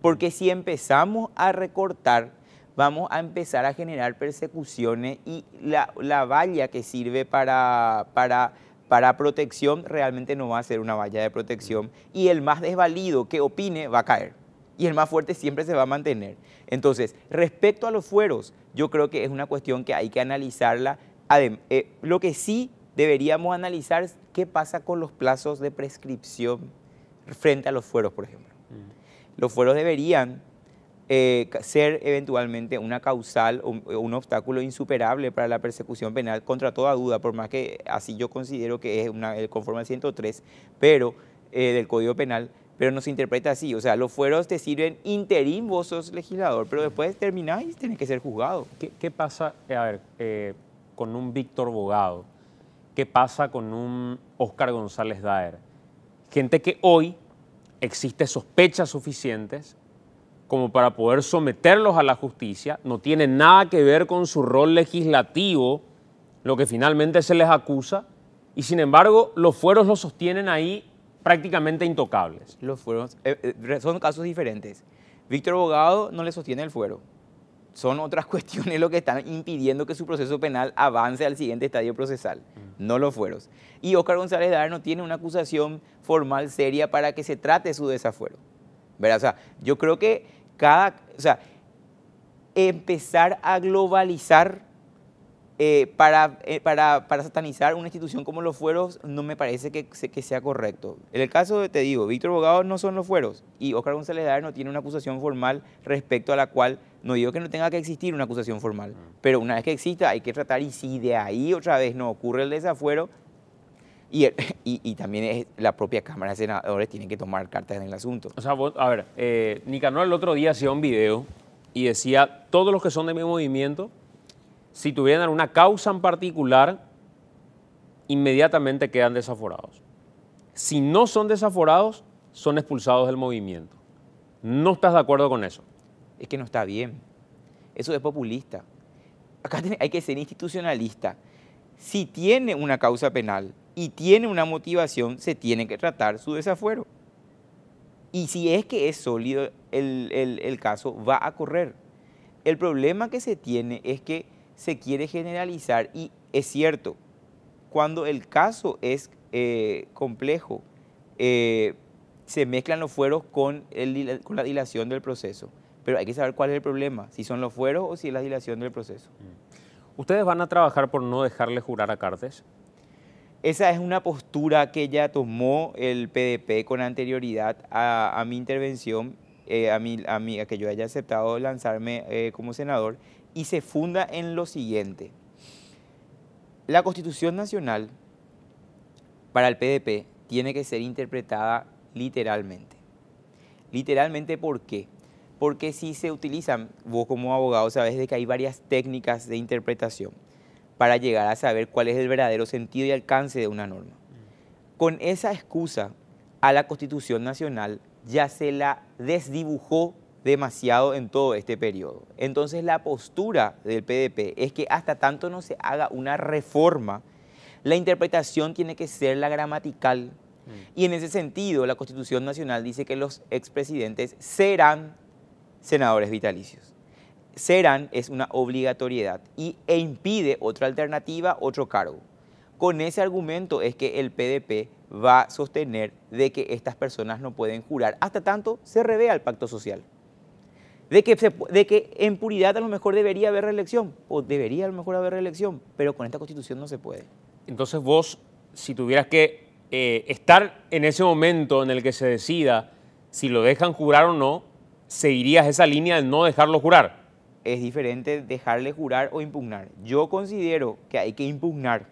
porque si empezamos a recortar, vamos a empezar a generar persecuciones y la valla que sirve para protección realmente no va a ser una valla de protección y el más desvalido que opine va a caer y el más fuerte siempre se va a mantener. Entonces, respecto a los fueros, yo creo que es una cuestión que hay que analizarla. Lo que sí deberíamos analizar es qué pasa con los plazos de prescripción frente a los fueros, por ejemplo. Los fueros deberían ser eventualmente una causal o un obstáculo insuperable para la persecución penal contra toda duda, por más que así yo considero que es conforme al 103 del Código Penal, pero no se interpreta así. O sea, los fueros te sirven interim, vos sos legislador, pero después terminás y tenés que ser juzgado. ¿Qué pasa, con un Víctor Bogado? ¿Qué pasa con un Óscar González Daer? Gente que hoy existe sospechas suficientes como para poder someterlos a la justicia, no tiene nada que ver con su rol legislativo, lo que finalmente se les acusa, y sin embargo los fueros los sostienen ahí prácticamente intocables. Los fueros son casos diferentes. Víctor Bogado no le sostiene el fuero. Son otras cuestiones lo que están impidiendo que su proceso penal avance al siguiente estadio procesal, no los fueros. Y Óscar González Daer no tiene una acusación formal seria para que se trate su desafuero, ¿verdad? O sea, yo creo que empezar a globalizar para satanizar una institución como los fueros no me parece que sea correcto. En el caso, te digo, Víctor Bogado no son los fueros y Óscar González Daer no tiene una acusación formal respecto a la cual, no digo que no tenga que existir una acusación formal, pero una vez que exista hay que tratar y si de ahí otra vez no ocurre el desafuero, y también es la propia Cámara de Senadores tiene que tomar cartas en el asunto. O sea, Nicanor el otro día hacía un video y decía, todos los que son de mi movimiento, si tuvieran una causa en particular, inmediatamente quedan desaforados. Si no son desaforados, son expulsados del movimiento. ¿No estás de acuerdo con eso? Es que no está bien. Eso es populista. Acá hay que ser institucionalista. Si tiene una causa penal y tiene una motivación, se tiene que tratar su desafuero. Y si es que es sólido el caso, va a correr. El problema que se tiene es que se quiere generalizar y es cierto, cuando el caso es complejo, se mezclan los fueros con la dilación del proceso. Pero hay que saber cuál es el problema, si son los fueros o si es la dilación del proceso. ¿Ustedes van a trabajar por no dejarle jurar a Cartes? Esa es una postura que ya tomó el PDP con anterioridad a mi intervención, a que yo haya aceptado lanzarme como senador, y se funda en lo siguiente. La Constitución Nacional para el PDP tiene que ser interpretada literalmente. Literalmente, ¿por qué? Porque si se utilizan, vos como abogado sabés de que hay varias técnicas de interpretación para llegar a saber cuál es el verdadero sentido y alcance de una norma. Con esa excusa, a la Constitución Nacional ya se la desdibujó demasiado en todo este periodo. Entonces la postura del PDP es que hasta tanto no se haga una reforma, la interpretación tiene que ser la gramatical. Y en ese sentido, la Constitución Nacional dice que los expresidentes serán senadores vitalicios. Serán es una obligatoriedad e impide otra alternativa, otro cargo. Con ese argumento es que el PDP va a sostener de que estas personas no pueden jurar hasta tanto se revea el pacto social. De que en puridad a lo mejor debería haber reelección, o debería a lo mejor haber reelección, pero con esta Constitución no se puede. Entonces vos, si tuvieras que estar en ese momento en el que se decida si lo dejan jurar o no, seguirías esa línea de no dejarlo jurar. Es diferente dejarle jurar o impugnar. Yo considero que hay que impugnar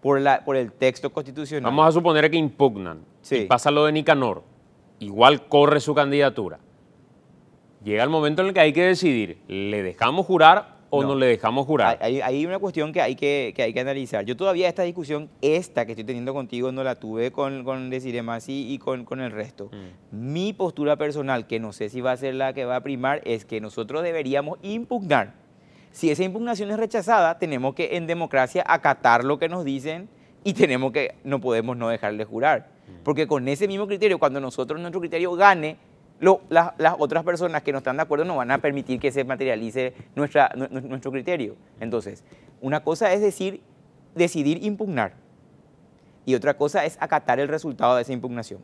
por el texto constitucional. Vamos a suponer que impugnan Sí. y pasa lo de Nicanor. Igual corre su candidatura. Llega el momento en el que hay que decidir, ¿le dejamos jurar o no le dejamos jurar? Hay una cuestión que hay que analizar. Yo todavía esta discusión, que estoy teniendo contigo, no la tuve con Desiree Masi y con el resto. Mi postura personal, que no sé si va a ser la que va a primar, es que nosotros deberíamos impugnar. Si esa impugnación es rechazada, tenemos que en democracia acatar lo que nos dicen y no podemos no dejarle jurar. Porque con ese mismo criterio, cuando nuestro criterio gane, las otras personas que no están de acuerdo no van a permitir que se materialice nuestro criterio. Entonces, una cosa es decidir impugnar y otra cosa es acatar el resultado de esa impugnación.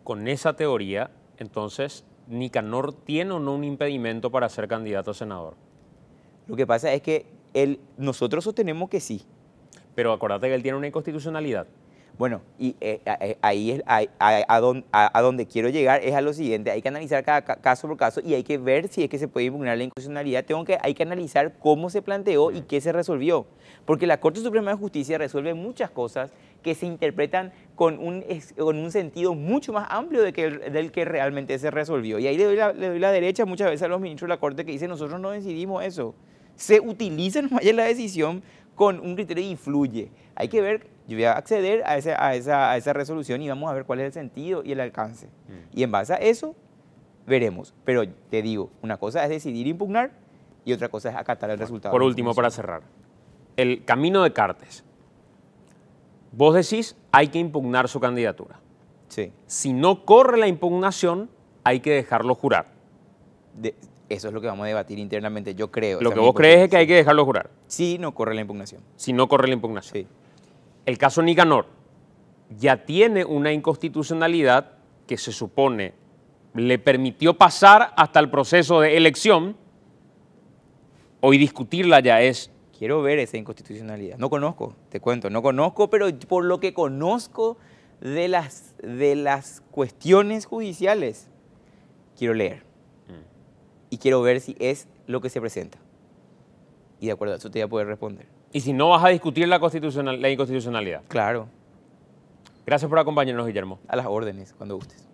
Con esa teoría, entonces, ¿Nicanor tiene o no un impedimento para ser candidato a senador? Lo que pasa es que nosotros sostenemos que sí. Pero acuérdate que él tiene una inconstitucionalidad. Bueno, y ahí es a donde quiero llegar es a lo siguiente: hay que analizar cada caso por caso y hay que ver si es que se puede impugnar la inconstitucionalidad. Hay que analizar cómo se planteó y qué se resolvió. Porque la Corte Suprema de Justicia resuelve muchas cosas que se interpretan con un sentido mucho más amplio del que realmente se resolvió. Y ahí le doy la derecha muchas veces a los ministros de la Corte que dicen: nosotros no decidimos eso. Se utiliza nomás la decisión con un criterio y influye. Hay que ver, yo voy a acceder a esa resolución y vamos a ver cuál es el sentido y el alcance. Y en base a eso, veremos. Pero te digo, una cosa es decidir impugnar y otra cosa es acatar el resultado. Por último, para cerrar, el camino de Cartes. Vos decís, hay que impugnar su candidatura. Sí. Si no corre la impugnación, hay que dejarlo jurar. Eso es lo que vamos a debatir internamente, yo creo. Lo que vos crees es que hay que dejarlo jurar. Sí, no corre la impugnación. Si no corre la impugnación. Sí. El caso Nicanor ya tiene una inconstitucionalidad que se supone le permitió pasar hasta el proceso de elección. Hoy discutirla ya es... Quiero ver esa inconstitucionalidad. No conozco, te cuento, no conozco, pero por lo que conozco de las cuestiones judiciales, quiero leer. Y quiero ver si es lo que se presenta. Y de acuerdo a eso te voy a poder responder. Y si no, vas a discutir la inconstitucionalidad. Claro. Gracias por acompañarnos, Guillermo. A las órdenes, cuando gustes.